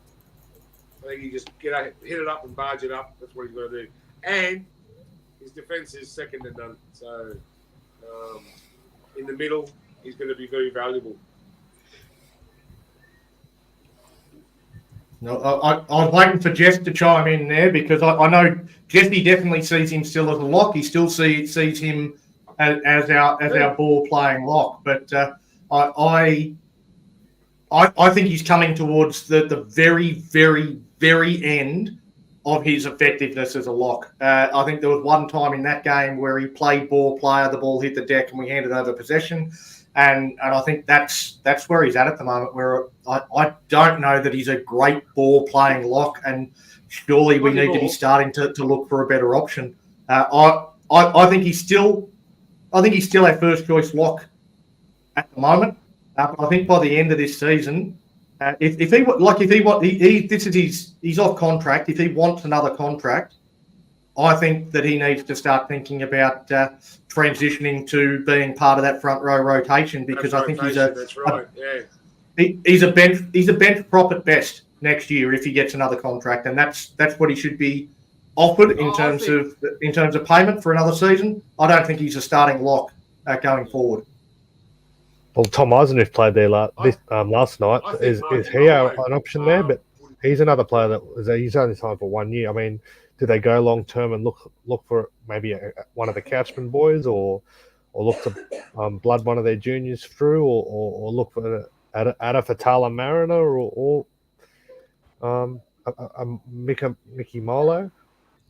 I think he just hit it up and barge it up. That's what he's got to do. And his defence is second to none. So in the middle, he's going to be very valuable. No, I was waiting for Jess to chime in there because I know Jesse definitely sees him still as a lock. He still sees him as our ball playing lock. But I think he's coming towards the very, very, very end of his effectiveness as a lock. I think there was one time in that game where he played ball player, the ball hit the deck, and we handed over possession. And I think that's where he's at the moment, where I don't know that he's a great ball playing lock, and surely we need to be starting to look for a better option. I think he's still our first choice lock at the moment. But I think by the end of this season, he's off contract. If he wants another contract, I think that he needs to start thinking about transitioning to being part of that front row rotation, because I think he's a bench prop at best next year if he gets another contract, and that's what he should be offered in terms of payment for another season. I don't think he's a starting lock going forward. Well, Tom Eisenhuth played there last night. Is he an option there? But he's another player he's only signed for 1 year. I mean, do they go long term and look for maybe one of the Couchman boys, or look to blood one of their juniors through, or look for Ada Fatala Mariner or Mickey Molo?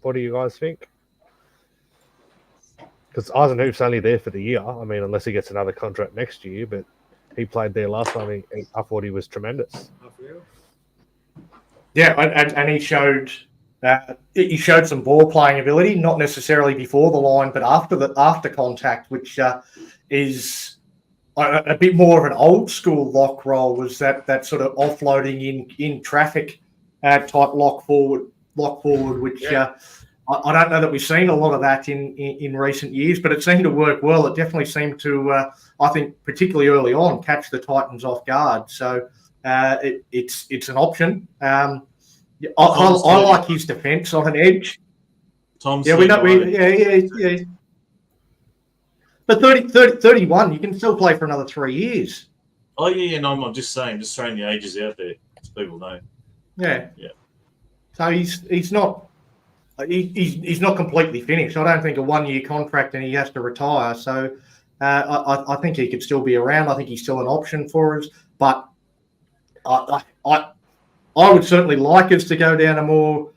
What do you guys think? Because Eisenhuth's only there for the year. I mean, unless he gets another contract next year, but he played there last time. I thought he was tremendous. Yeah, and he showed He showed some ball playing ability, not necessarily before the line, but after contact, which is a bit more of an old school lock role. Was that sort of offloading in traffic type lock forward, which I don't know that we've seen a lot of that in recent years, but it seemed to work well. It definitely seemed to, I think, particularly early on, catch the Titans off guard. So it's an option. I like his defence on an edge. Tom's Yeah, we know. Yeah. But 31, you can still play for another 3 years. Oh yeah, no, I'm just saying, just throwing the ages out there so people know. Yeah. Yeah. So he's not completely finished. I don't think a 1 year contract and he has to retire. So I think he could still be around. I think he's still an option for us. But I would certainly like us to go down a more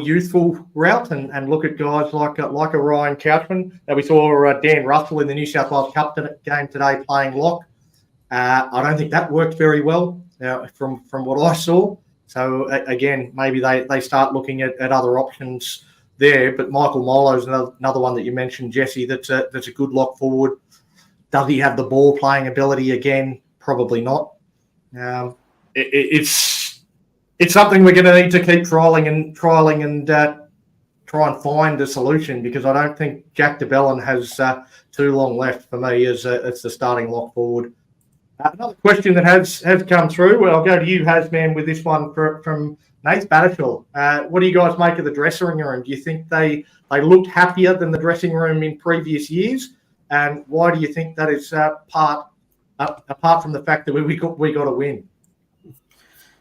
youthful route and look at guys like a Ryan Couchman. We saw Dan Russell in the New South Wales Cup game today playing lock. I don't think that worked very well from what I saw. So again, maybe they start looking at other options there. But Michael Molo's another one that you mentioned, Jesse. That's a good lock forward. Does he have the ball playing ability again? Probably not. It's something we're going to need to keep trialing and try and find a solution, because I don't think Jack de Belin has too long left for me as the starting lock forward. Another question that has come through. Well, I'll go to you, Hazman, with this one from Nate Batterfield. What do you guys make of the dressing room? Do you think they looked happier than the dressing room in previous years? And why do you think that is apart from the fact that we got a win?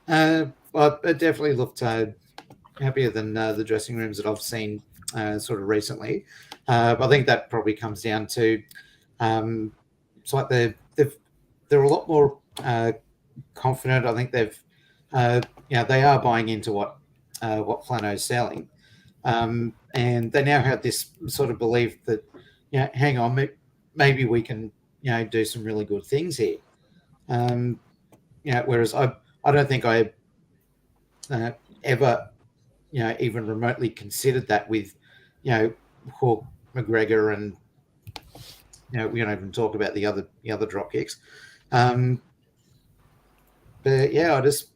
Well, it definitely looked happier than the dressing rooms that I've seen sort of recently. I think that probably comes down to it's like they're a lot more confident. I think they are buying into what Flano's selling, and they now have this sort of belief that hang on, maybe we can do some really good things here. Whereas I don't think I ever even remotely considered that with Hawk, McGregor, and we don't even talk about the other drop kicks. But yeah, I just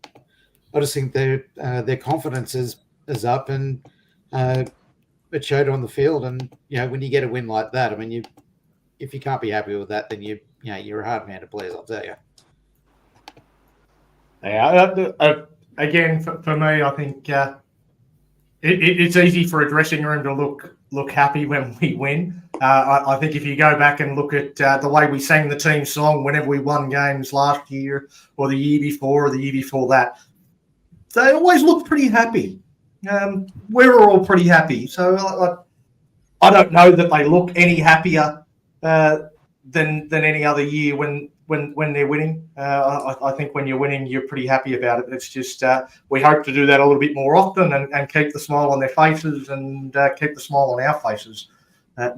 think their confidence is up, and it showed on the field. And when you get a win like that, I mean, if you can't be happy with that, then you're a hard man to please, I'll tell you. Yeah, again, for me, I think it's easy for a dressing room to look happy when we win. I think if you go back and look at the way we sang the team song whenever we won games last year or the year before or the year before that, they always looked pretty happy. We were all pretty happy. So I don't know that they look any happier than any other year when they're winning. I think when you're winning, you're pretty happy about it. It's just we hope to do that a little bit more often and keep the smile on their faces and keep the smile on our faces.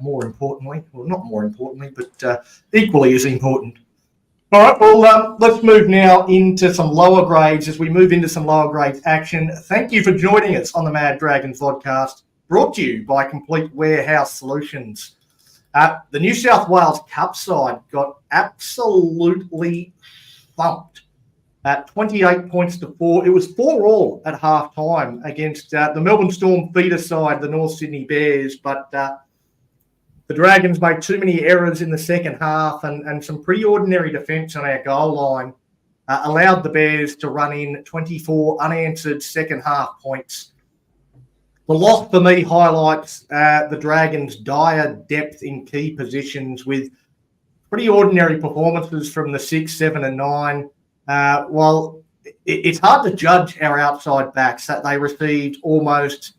More importantly, well, not more importantly, but equally as important. All right, well, let's move now into some lower grades. As we move into some lower grades action, thank you for joining us on the Mad Dragons podcast, brought to you by Complete Warehouse Solutions. The New South Wales Cup side got absolutely thumped at 28 points to 4. It was 4-4 at half time against the Melbourne Storm feeder side, the North Sydney Bears, but the Dragons made too many errors in the second half and some pretty ordinary defence on our goal line allowed the Bears to run in 24 unanswered second half points. The loss for me highlights the Dragons' dire depth in key positions with pretty ordinary performances from the 6, 7 and 9. While it's hard to judge our outside backs, that they received almost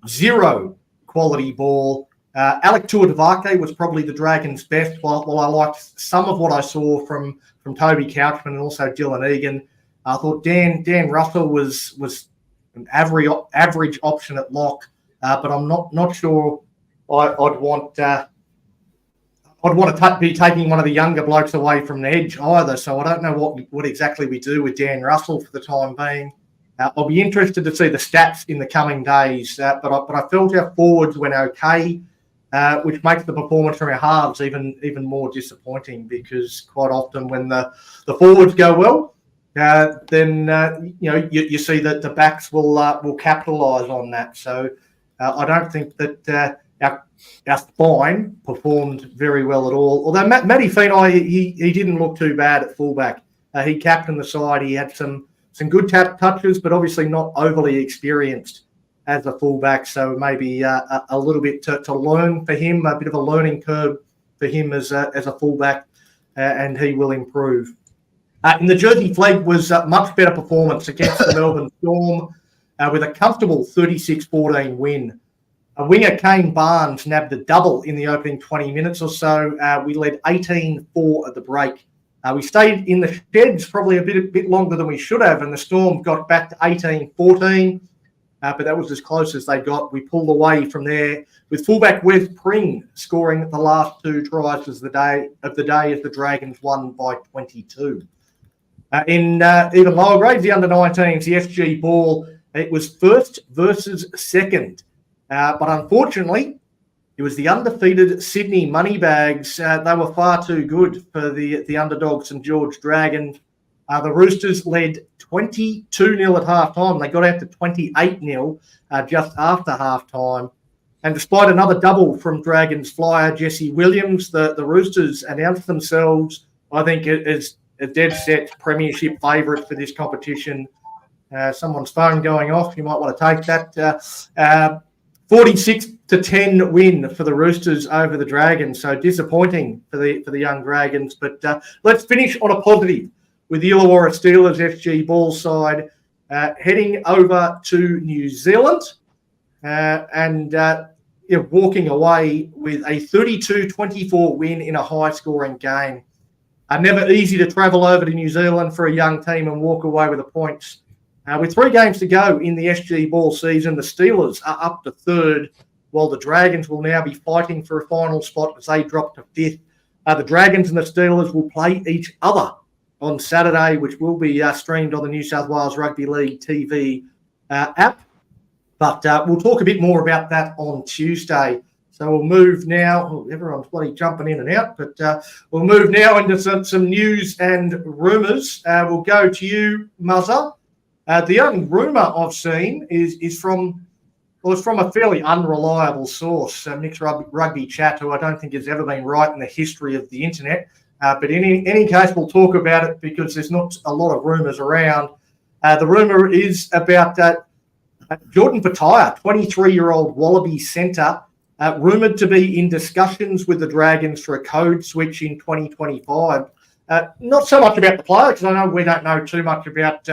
zero quality ball. Alec Tuatavake was probably the Dragons' best, while I liked some of what I saw from Toby Couchman and also Dylan Egan. I thought Dan Russell was an average option at lock, but I'm not sure I'd want to be taking one of the younger blokes away from the edge either. So I don't know what exactly we do with Dan Russell for the time being. I'll be interested to see the stats in the coming days, but I felt our forwards went okay, which makes the performance from our halves even more disappointing, because quite often when the forwards go well, then you see that the backs will capitalise on that. So I don't think that our spine performed very well at all. Although Matty Feeney, he didn't look too bad at fullback. He captained the side. He had some good touches, but obviously not overly experienced as a fullback. So maybe a little bit to learn for him, a bit of a learning curve for him as a fullback, and he will improve. In the Jersey Flag was a much better performance against the Melbourne Storm with a comfortable 36-14 win. Winger Kane Barnes nabbed a double in the opening 20 minutes or so. We led 18-4 at the break. We stayed in the sheds probably a bit longer than we should have, and the Storm got back to 18-14, but that was as close as they got. We pulled away from there with fullback Wes Pring scoring the last two tries of the day as the Dragons won by 22. In even lower grades, the under-19s, the SG Ball, it was first versus second. But unfortunately, it was the undefeated Sydney Moneybags. They were far too good for the underdog St George Dragons. The Roosters led 22-0 at halftime. They got out to 28-0 just after halftime. And despite another double from Dragons flyer Jesse Williams, the Roosters announced themselves, I think, as a dead set premiership favourite for this competition. Someone's phone going off. You might want to take that. 46-10 win for the Roosters over the Dragons. So disappointing for the young Dragons. But let's finish on a positive with the Illawarra Steelers FG Ball side heading over to New Zealand and walking away with a 32-24 win in a high-scoring game. Never easy to travel over to New Zealand for a young team and walk away with the points. With 3 games to go in the SG Ball season, the Steelers are up to third, while the Dragons will now be fighting for a final spot as they drop to fifth. The Dragons and the Steelers will play each other on Saturday, which will be streamed on the New South Wales Rugby League TV app. But we'll talk a bit more about that on Tuesday. So we'll move now. Oh, everyone's bloody jumping in and out, but we'll move now into some news and rumours. We'll go to you, Muzzer. The only rumour I've seen is from a fairly unreliable source, Mixed Rugby Chat, who I don't think has ever been right in the history of the internet. But in any case, we'll talk about it because there's not a lot of rumours around. The rumour is about Jordan Petaia, 23-year-old Wallaby centre, rumoured to be in discussions with the Dragons for a code switch in 2025. Not so much about the player, because I know we don't know too much about.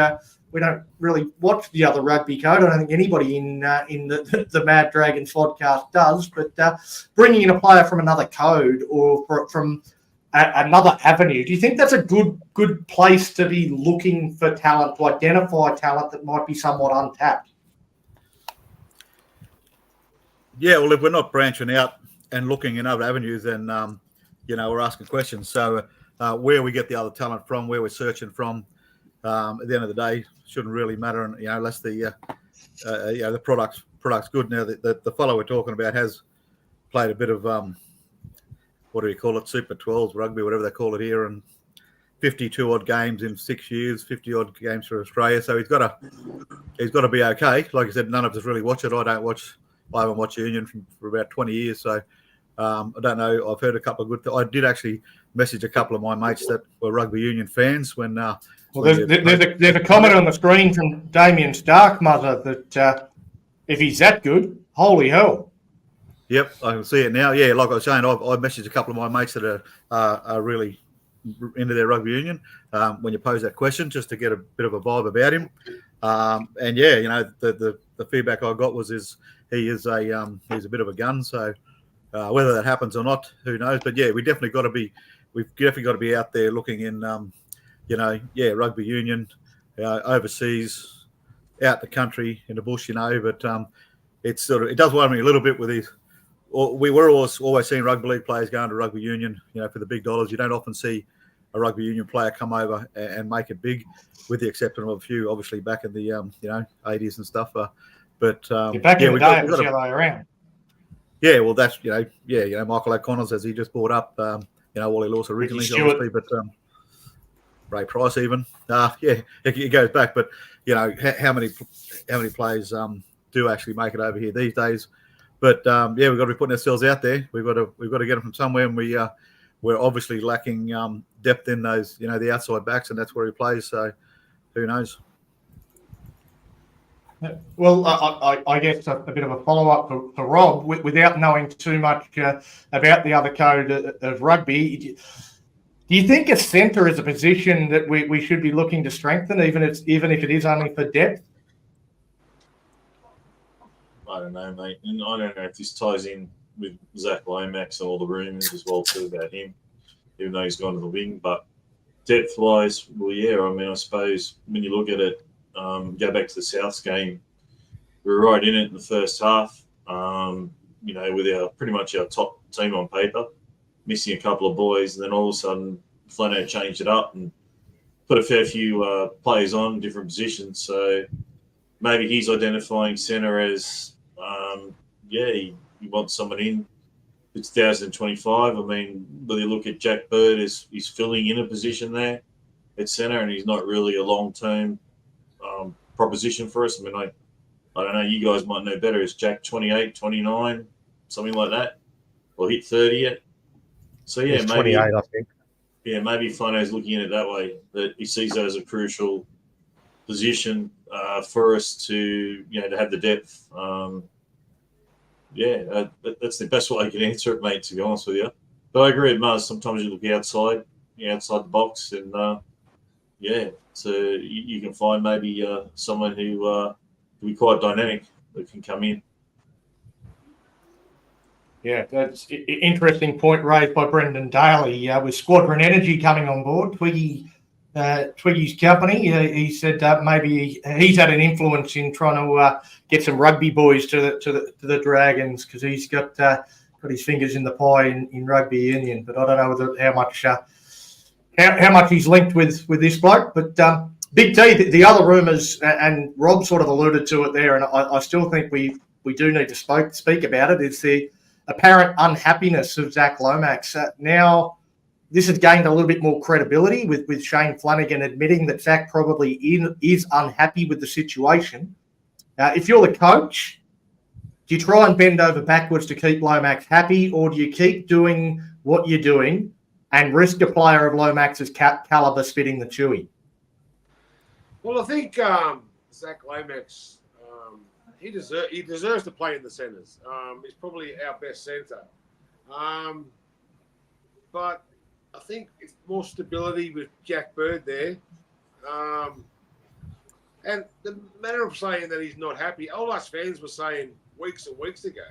We don't really watch the other rugby code. I don't think anybody in the Mad Dragons podcast does. But bringing in a player from another code or from another avenue, do you think that's a good place to be looking for talent, to identify talent that might be somewhat untapped? Yeah, well, if we're not branching out and looking in other avenues, then we're asking questions. So where we get the other talent from, where we're searching from, at the end of the day, shouldn't really matter, and unless the product's good. Now the fellow we're talking about has played a bit of what do you call it, Super 12s rugby, whatever they call it here, and 52 odd games in 6 years, 50 odd games for Australia. So he's got to be okay. Like I said, none of us really watch it. I haven't watched Union for about 20 years, so I don't know. I've heard a couple of good. I did actually message a couple of my mates that were rugby union fans when. There's a comment on the screen from Damien Stark, Mother, that if he's that good, holy hell. Yep, I can see it now. Yeah, like I was saying, I messaged a couple of my mates that are really into their rugby union when you pose that question, just to get a bit of a vibe about him. And yeah, the feedback I got was he's a bit of a gun. So whether that happens or not, who knows? But yeah, we've definitely got to be out there looking in, rugby union, overseas, out the country, in the bush, But it's it does worry me a little bit with these. We were always seeing rugby league players going to rugby union, for the big dollars. You don't often see rugby union player come over and make it big, with the exception of a few, obviously back in the 80s and stuff. But back in the day, it was the other way around. Yeah, well, that's Michael O'Connor's, as he just brought up. Wally Lewis originally, obviously, but Ray Price even. It goes back. But how many players do actually make it over here these days? But we've got to be putting ourselves out there. We've got to get them from somewhere, and we're obviously lacking depth in those, the outside backs, and that's where he plays. So who knows? Well, I guess a bit of a follow-up for Rob, without knowing too much about the other code of rugby. Do you think a centre is a position that we should be looking to strengthen, even if it is only for depth? I don't know, mate. And I don't know if this ties in with Zach Lomax and all the rumours as well too about him, even though he's gone to the wing. But depth-wise, well, yeah. I mean, I suppose when you look at it, go back to the Souths game, we were right in it in the first half. With pretty much our top team on paper, missing a couple of boys, and then all of a sudden, Flano changed it up and put a fair few players on different positions. So maybe he's identifying centre as, he wants someone in. It's 2025. I mean, whether you look at Jack Bird, he's filling in a position there at centre, and he's not really a long-term proposition for us. I mean, I don't know, you guys might know better. Is Jack 28, 29, something like that? Or hit 30 yet? So, yeah, He's maybe 28, I think. Yeah, maybe Flano's looking at it that way, that he sees that as a crucial position for us to, to have the depth. That's the best way I can answer it, mate, to be honest with you. But I agree with Muzz. Sometimes you look outside the box, and so you can find maybe someone who will be quite dynamic that can come in. Yeah, that's an interesting point raised by Brendan Daly. With Squadron Energy coming on board, Twiggy's company, he said maybe he's had an influence in trying to get some rugby boys to the Dragons, because he's got his fingers in the pie in rugby union. But I don't know how much he's linked with this bloke. But Big T, the other rumours, and Rob sort of alluded to it there, and I still think we do need to speak about it, is the apparent unhappiness of Zach Lomax. Now, this has gained a little bit more credibility with Shane Flanagan admitting that Zach probably is unhappy with the situation. If you're the coach, do you try and bend over backwards to keep Lomax happy, or do you keep doing what you're doing and risk a player of Lomax's calibre spitting the chewy? Well, I think Zach Lomax, he deserves to play in the centres. He's probably our best centre. But I think it's more stability with Jack Bird there. And the matter of saying that he's not happy, all us fans were saying weeks and weeks ago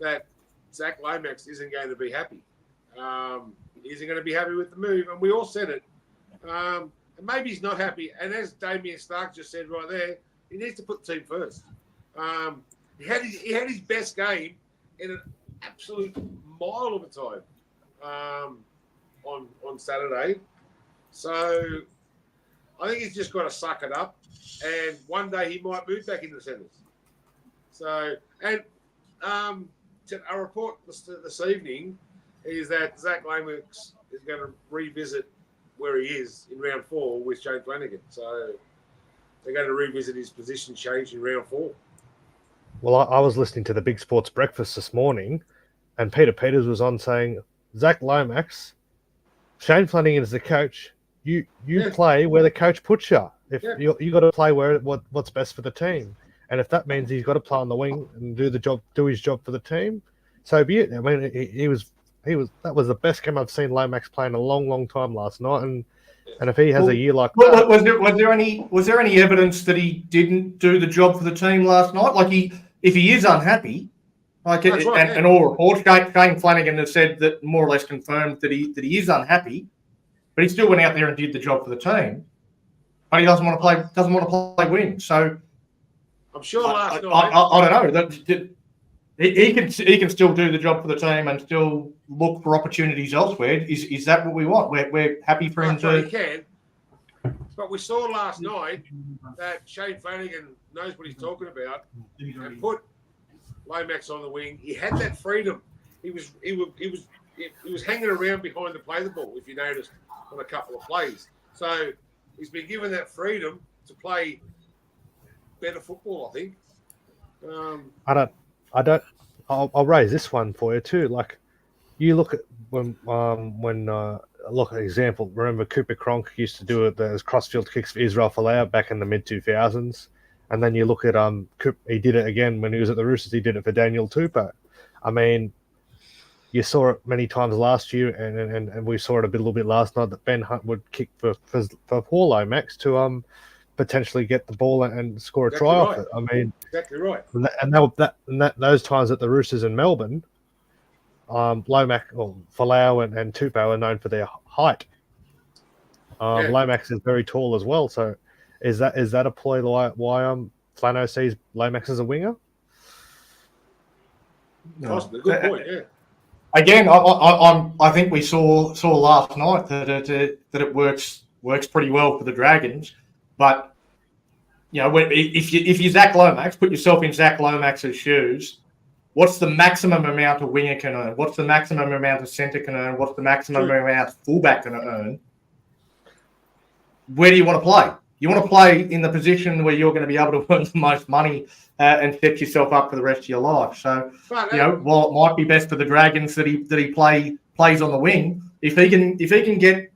that Zach Lomax isn't going to be happy. He isn't going to be happy with the move, and we all said it. And maybe he's not happy. And as Damien Stark just said right there, he needs to put the team first. He had his best game in an absolute mile of a time on Saturday. So I think he's just got to suck it up, and one day he might move back into the centres. So, and a report this evening is that Zach Lomax is going to revisit where he is in round 4 with Shane Flanagan. So they're going to revisit his position change in round 4. Well, I was listening to the Big Sports Breakfast this morning, and Peter Peters was on saying, Zach Lomax, Shane Flanagan is the coach. You play where the coach puts you. If you got to play what's best for the team, and if that means he's got to play on the wing and do his job for the team, so be it. I mean, he was that was the best game I've seen Lomax play in a long, long time last night, and if he has a year like that, was there any evidence that he didn't do the job for the team last night? Like if he is unhappy, and all reports, Shane Flanagan has said that more or less confirmed that he is unhappy, but he still went out there and did the job for the team. But he doesn't want to play wing. So I'm sure last night. I don't know. he can still do the job for the team and still look for opportunities elsewhere. Is that what we want? We're happy for him That's to. right, he can. But we saw last night that Shane Flanagan knows what he's talking about and put Lomax on the wing. He had that freedom. He was hanging around behind to play the ball, if you noticed, on a couple of plays. So he's been given that freedom to play better football, I think. I'll raise this one for you too. Like, you look at when look at example. Remember Cooper Cronk used to do it as crossfield kicks for Israel Folau back in the mid 2000s, and then you look at he did it again when he was at the Roosters. He did it for Daniel Tupou. I mean, you saw it many times last year, and we saw it a little bit last night that Ben Hunt would kick for Paul Lomax to potentially get the ball and score a try off it. I mean, exactly right. And those times at the Roosters in Melbourne, Lomax, Folau and Tupou are known for their height. Lomax is very tall as well. So, is that a ploy why Flano sees Lomax as a winger? Possibly. Good point. Yeah. Again, I think we saw last night that it works pretty well for the Dragons, but you know, if you Zach Lomax, put yourself in Zach Lomax's shoes. What's the maximum amount a winger can earn? What's the maximum amount a centre can earn? What's the maximum amount fullback can earn? Where do you want to play? You want to play in the position where you're going to be able to earn the most money and set yourself up for the rest of your life. So, you know, while it might be best for the Dragons that he plays on the wing, if he can get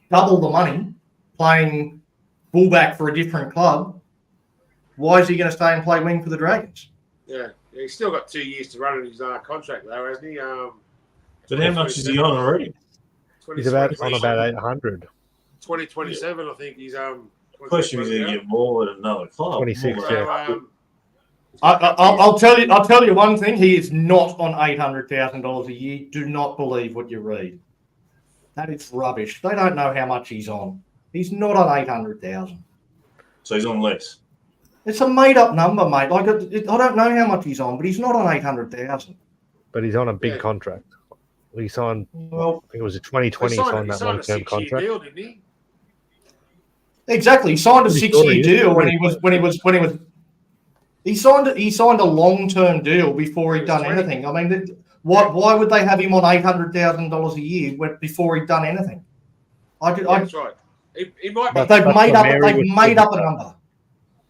double the money playing fullback for a different club, why is he going to stay and play wing for the Dragons? Yeah, he's still got 2 years to run in his contract, though, hasn't he? But how much is he on already? He's about 800. 2027, I think he's Question is going to get more at another club. 26, so, I'll tell you one thing. He is not on $800,000 a year. Do not believe what you read. That is rubbish. They don't know how much he's on. He's not on 800,000. So he's on less. It's a made-up number, mate. Like I don't know how much he's on, but he's not on 800,000. But he's on a big contract. He signed. Well, I think it was a 2020. He signed that long-term contract. Deal, didn't he? Exactly. He signed a 6-year deal when he was. He signed a long-term deal before he'd done anything. I mean, why would they have him on $800,000 a year before he'd done anything? That's right. He might be. They've made up a number.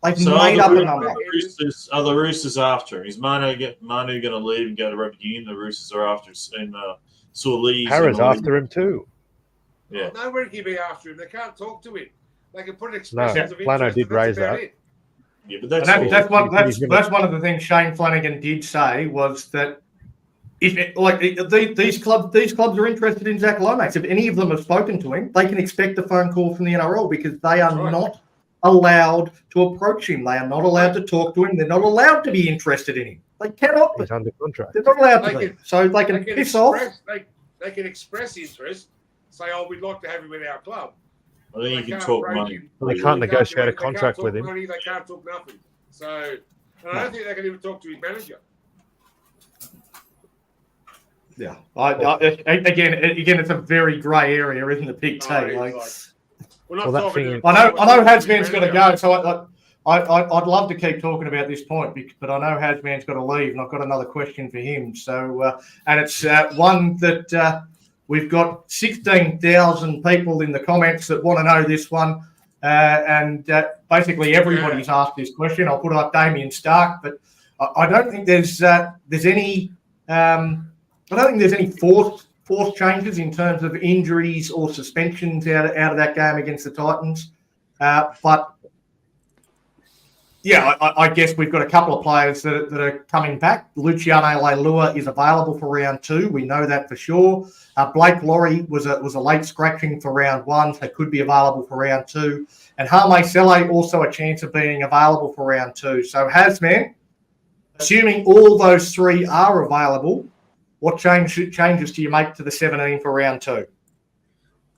They've made up a number. Are the Roosters after him? Is Manu going to leave and go to rugby union? The Roosters are after him. And Solis. Harris after him too. Yeah. Nobody can be after him. They can't talk to him. They can put expressions of interest. Plano did raise that. Yeah, but that's one of the things Shane Flanagan did say was that these clubs are interested in Zach Lomax. If any of them have spoken to him, they can expect a phone call from the NRL because they are not allowed to approach him. They are not allowed to talk to him. They're not allowed to be interested in him. They cannot be. He's under contract. They're not allowed to be. So they can piss off. They can express interest. Say, "Oh, we'd like to have him in our club." I think you can talk money. They can't negotiate a contract with him. Money, they can't talk nothing. So, and I don't think they can even talk to his manager. Yeah. Again, it's a very grey area, isn't it, Big T? I know Hazman's got to go, so I'd love to keep talking about this point, but I know Hazman's got to leave, and I've got another question for him. So, and it's one that we've got 16,000 people in the comments that want to know this one, and basically everybody's asked this question. I'll put up Damien Stark, but I don't think there's any. I don't think there's any forced changes in terms of injuries or suspensions out of that game against the Titans. But yeah, I guess we've got a couple of players that are coming back. Luciano Leilua is available for round 2. We know that for sure. Blake Laurie was a late scratching for round 1, so could be available for round 2. And Hame Sele also a chance of being available for round 2. So Hazman, assuming all those 3 are available, what changes do you make to the 17 for round 2?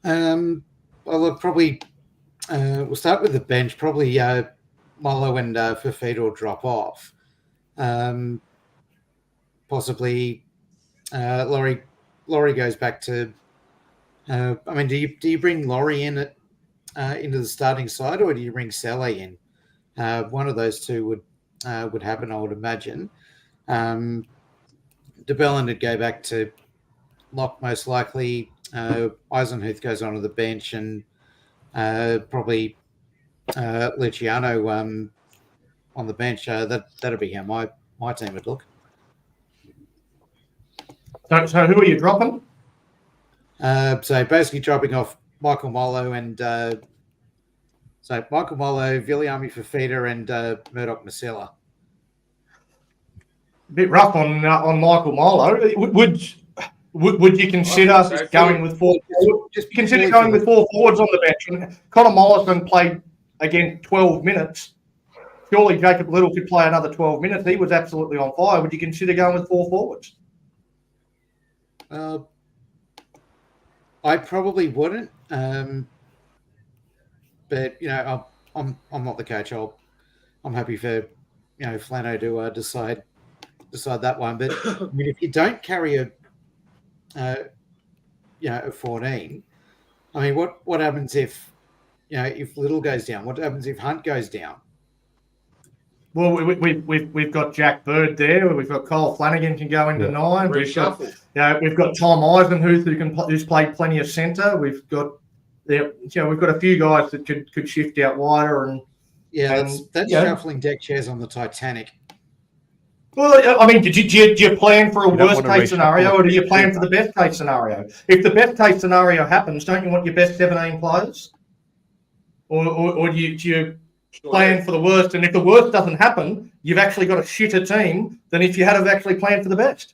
Well, look, probably we'll start with the bench. Probably Molo and Fafita will drop off. possibly Laurie goes back to. I mean, do you bring Laurie in into the starting side, or do you bring Sally in? One of those two would happen, I would imagine. De Bellin would go back to lock most likely. Eisenhuth goes onto the bench, and probably Luciano on the bench. That'd be how my team would look. So who are you dropping? So basically dropping off Michael Molo and Michael Molo, Viliami Fafita, and Murdoch Masilla. A bit rough on Michael Molo. Would you consider going with four? Just consider going with four forwards on the bench. And Connor Mollison played again 12 minutes. Surely Jacob Little could play another 12 minutes. He was absolutely on fire. Would you consider going with four forwards? I probably wouldn't. But I'm not the coach. I'm happy for Flano to decide that one. But I mean, if you don't carry a 14, I mean, what happens if if Little goes down? What happens if Hunt goes down? Well, we've got Jack Bird there. We've got Cole Flanagan can go into 9. We've got Tom Eisenhuth who's played plenty of centre. We've got we've got a few guys that could shift out wider and that's shuffling deck chairs on the Titanic. Well, I mean, do you plan for a worst case scenario, or do you plan for the best case scenario? If the best case scenario happens, don't you want your best 17 players, or do you plan for the worst? And if the worst doesn't happen, you've actually got a shitter team than if you had have actually planned for the best.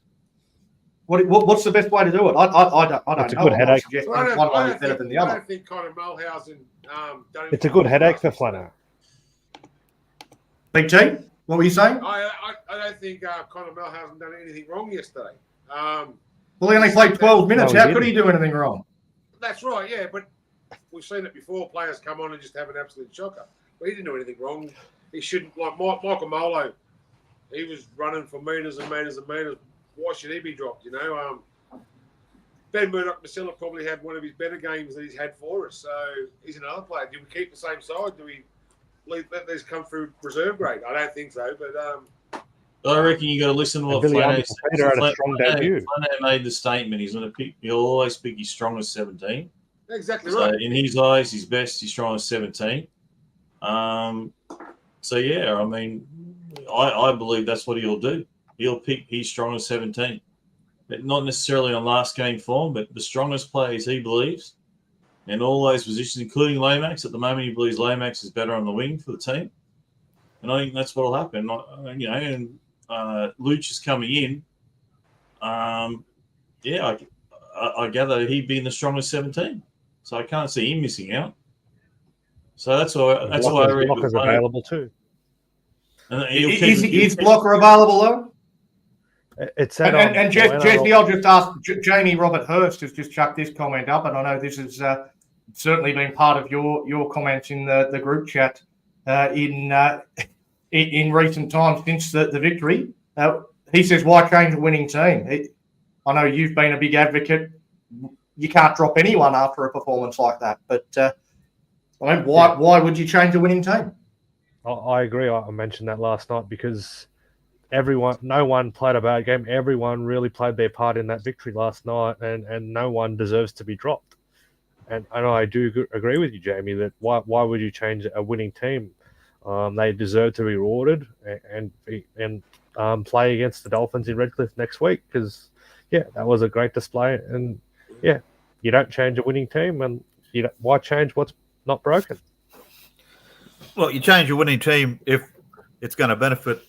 What's the best way to do it? I don't know. It's a good headache. One way is better than the other. I don't think Connor Mulhausen. It's a good headache for Flano. Big T, what were you saying? I don't think Connor Mulhausen done anything wrong yesterday. Well, he only played 12 minutes. How could he do anything wrong? That's right, yeah. But we've seen it before. Players come on and just have an absolute shocker. But he didn't do anything wrong. He shouldn't. Like Michael Molo, he was running for metres and metres and metres. Why should he be dropped? Ben Murdoch-Masilla probably had one of his better games that he's had for us. So he's another player. Do we keep the same side? Do we let these come through reserve grade? I don't think so. But I reckon you got to listen to what Flano said. Flano made the statement. He's going to pick. He'll always pick his strongest 17. Exactly right. So in his eyes, his best, his strongest 17. So yeah, I mean, I believe that's what he'll do. He'll pick his strongest 17. But not necessarily on last game form, but the strongest players he believes in all those positions, including Lomax. At the moment, he believes Lomax is better on the wing for the team. And I think that's what will happen. And Luch is coming in. I gather he'd be in the strongest 17. So I can't see him missing out. So that's why I reckon Blocker's available too. Is Blocker available though? It's and Jesse, I'll just ask. Jamie Robert Hurst has just chucked this comment up, and I know this has certainly been part of your comments in the group chat in recent times since the victory. He says, "Why change a winning team?" I know you've been a big advocate. You can't drop anyone after a performance like that, but I mean, why would you change a winning team? I agree. I mentioned that last night because no one played a bad game. Everyone really played their part in that victory last night, and no one deserves to be dropped. And I do agree with you, Jamie, that why would you change a winning team? They deserve to be rewarded and play against the Dolphins in Redcliffe next week because, that was a great display. And, you don't change a winning team, and why change what's not broken? Well, you change your winning team if it's going to benefit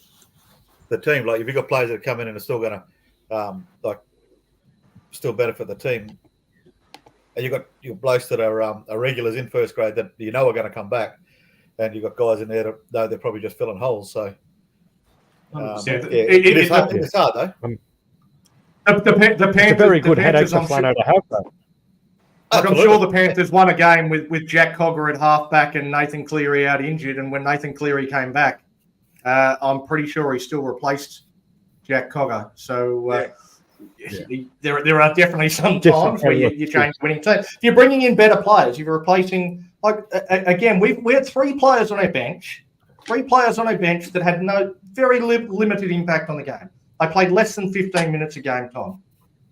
the team. Like if you've got players that come in and are still going to still benefit the team, and you've got your blokes that are regulars in first grade that are going to come back, and you've got guys in there that know they're probably just filling holes. So it's hard though. The Panthers, it's a very good headache for I'm Flano to have though. I'm sure the Panthers won a game with Jack Cogger at halfback and Nathan Cleary out injured. And when Nathan Cleary came back, I'm pretty sure he still replaced Jack Cogger. So Yeah. there are definitely some Different times where you change winning team. If you're bringing in better players, if you're replacing, like again, we had 3 players on our bench, that had no very limited impact on the game. They played less than 15 minutes a game time.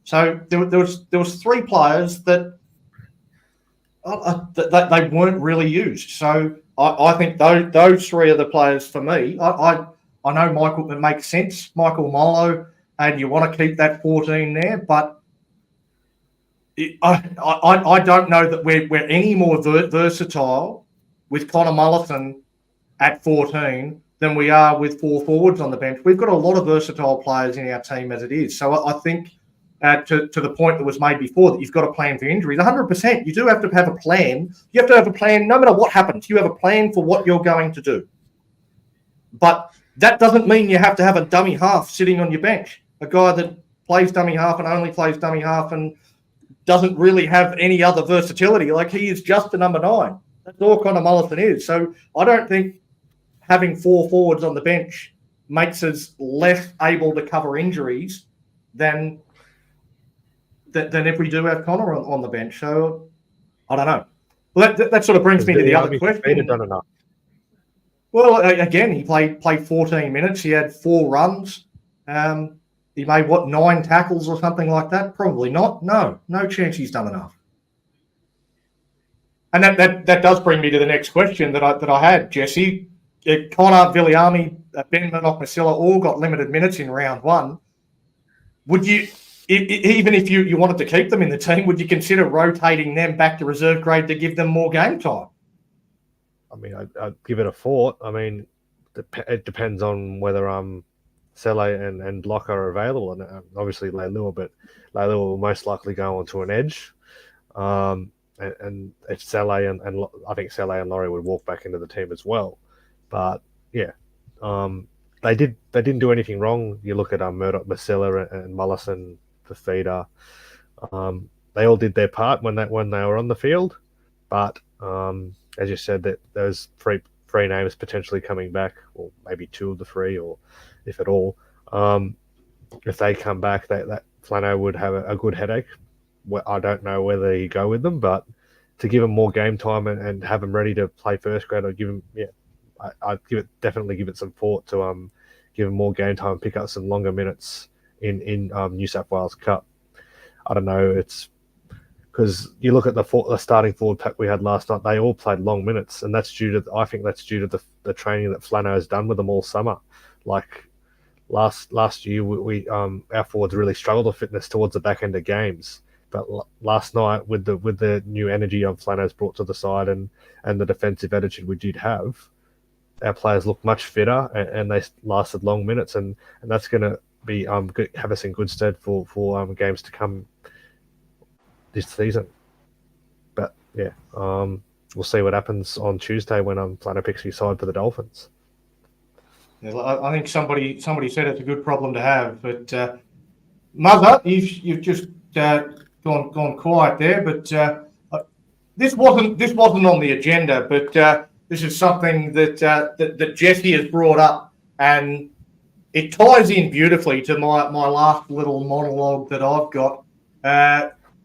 So there was 3 players that they weren't really used. So I think those 3 are the players for me. I know Michael, it makes sense, Michael Molo, and you want to keep that 14 there, but I don't know that we're any more versatile with Connor Mullison at 14 than we are with 4 forwards on the bench. We've got a lot of versatile players in our team as it is. So I think to the point that was made before, that you've got a plan for injuries, 100%. You do have to have a plan. You have to have a plan no matter what happens. You have a plan for what you're going to do. But that doesn't mean you have to have a dummy half sitting on your bench, a guy that plays dummy half and only plays dummy half and doesn't really have any other versatility. Like, he is just a number 9. That's all Connor Mullison is. So I don't think having 4 forwards on the bench makes us less able to cover injuries than if we do have Connor on the bench. So I don't know. Well, that sort of brings me to the other question. Done enough. Well, again, he played 14 minutes. He had 4 runs. He made, 9 tackles or something like that? Probably not. No chance he's done enough. And that does bring me to the next question that I had, Jesse. Connor, Viliami, Ben Murdoch-Masila all got limited minutes in round 1. Would you, even if you wanted to keep them in the team, would you consider rotating them back to reserve grade to give them more game time? I mean, I'd give it a thought. I mean, it depends on whether Sele and Locke are available, and obviously Leilua, but Leilua will most likely go onto an edge. And if Sele and I think Sele and Laurie would walk back into the team as well. But yeah, they didn't do anything wrong. You look at Murdoch, Masila, and Mullison, Fafita. They all did their part when they were on the field. But as you said, that there's three names potentially coming back, or maybe 2 of the 3, or if at all. If they come back, that Flano would have a good headache. I don't know whether you go with them, but to give him more game time and have him ready to play first grade, I'd give him, I'd definitely give it some thought to give him more game time, pick up some longer minutes in New South Wales Cup. I don't know. It's because you look at the starting forward pack we had last night; they all played long minutes, and I think that's due to the training that Flano has done with them all summer. Like last year, we our forwards really struggled with fitness towards the back end of games. But last night, with the new energy Flano's brought to the side and the defensive attitude we did have, our players look much fitter and they lasted long minutes, and that's going to be have us in good stead for games to come this season. But yeah, we'll see what happens on Tuesday when Flano picks his side for the Dolphins. Yeah, I think somebody said it's a good problem to have, but Mother, you've just gone quiet there. But this wasn't on the agenda, but this is something that Jesse has brought up, and it ties in beautifully to my last little monologue that I've got.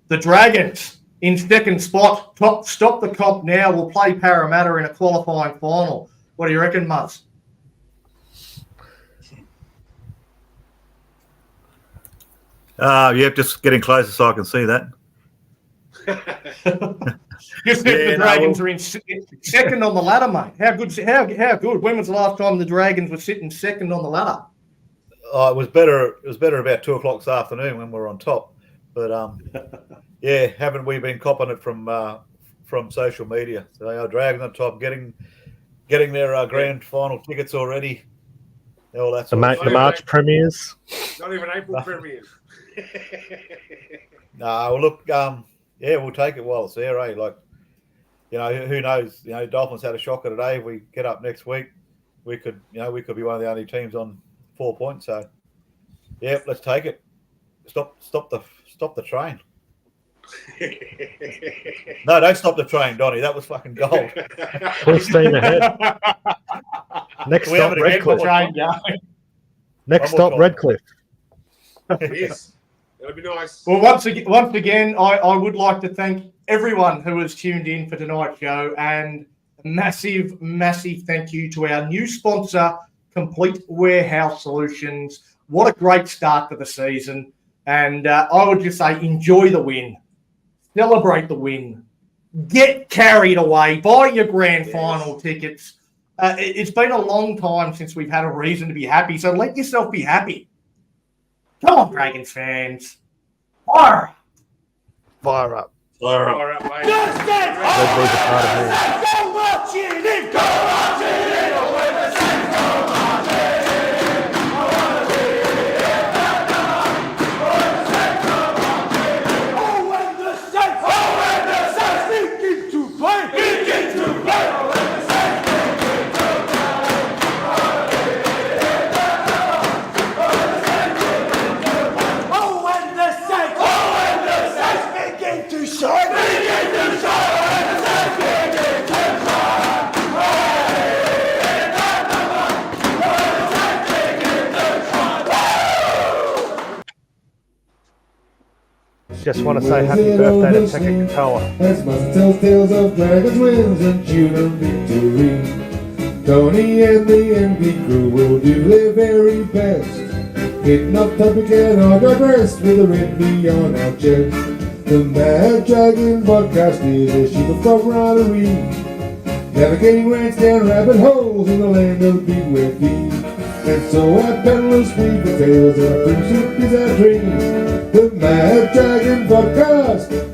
The Dragons in second spot. Stop the comp now. We'll play Parramatta in a qualifying final. What do you reckon, Muzz? Yeah, just getting closer so I can see that. The Dragons are in second on the ladder, mate. How good? When was the last time the Dragons were sitting second on the ladder? Oh, it was better. It was better about 2 o'clock this afternoon when we were on top. But yeah, haven't we been copping it from social media? So our Dragons on top, getting their grand final tickets already. All that The March premiers. Not even April premiers. No, well, look, yeah, we'll take it while it's there, eh? Like, who knows? Dolphins had a shocker today. If we get up next week, we could be one of the only teams on 4 points. So, yeah, let's take it. Stop the train. No, don't stop the train, Donnie. That was fucking gold. Full steam ahead. Next stop, Redcliffe. Next stop, Redcliffe. It is. That'll be nice. Well, once again, I would like to thank everyone who has tuned in for tonight's show, and a massive, massive thank you to our new sponsor, Complete Warehouse Solutions. What a great start to the season. And I would just say enjoy the win. Celebrate the win. Get carried away. Buy your grand final tickets. It's been a long time since we've had a reason to be happy, so let yourself be happy. Come on, Dragons fans. Fire up. Fire up. Fire up. All right, mate. Red League are part of me. Just want to say happy birthday to Tekka Katoa. Hazman tells tales of dragons, wins, and tune victory. Tony and the MV crew will do their very best. Hitting off topic and I digress with a red V on our chest. The Mad Dragon podcast is a sheep of camaraderie, navigating rants down rabbit holes in the land of big wet feet. And so our peddlers speak the tales and our friendship is our dream. The Mad Dragon podcast.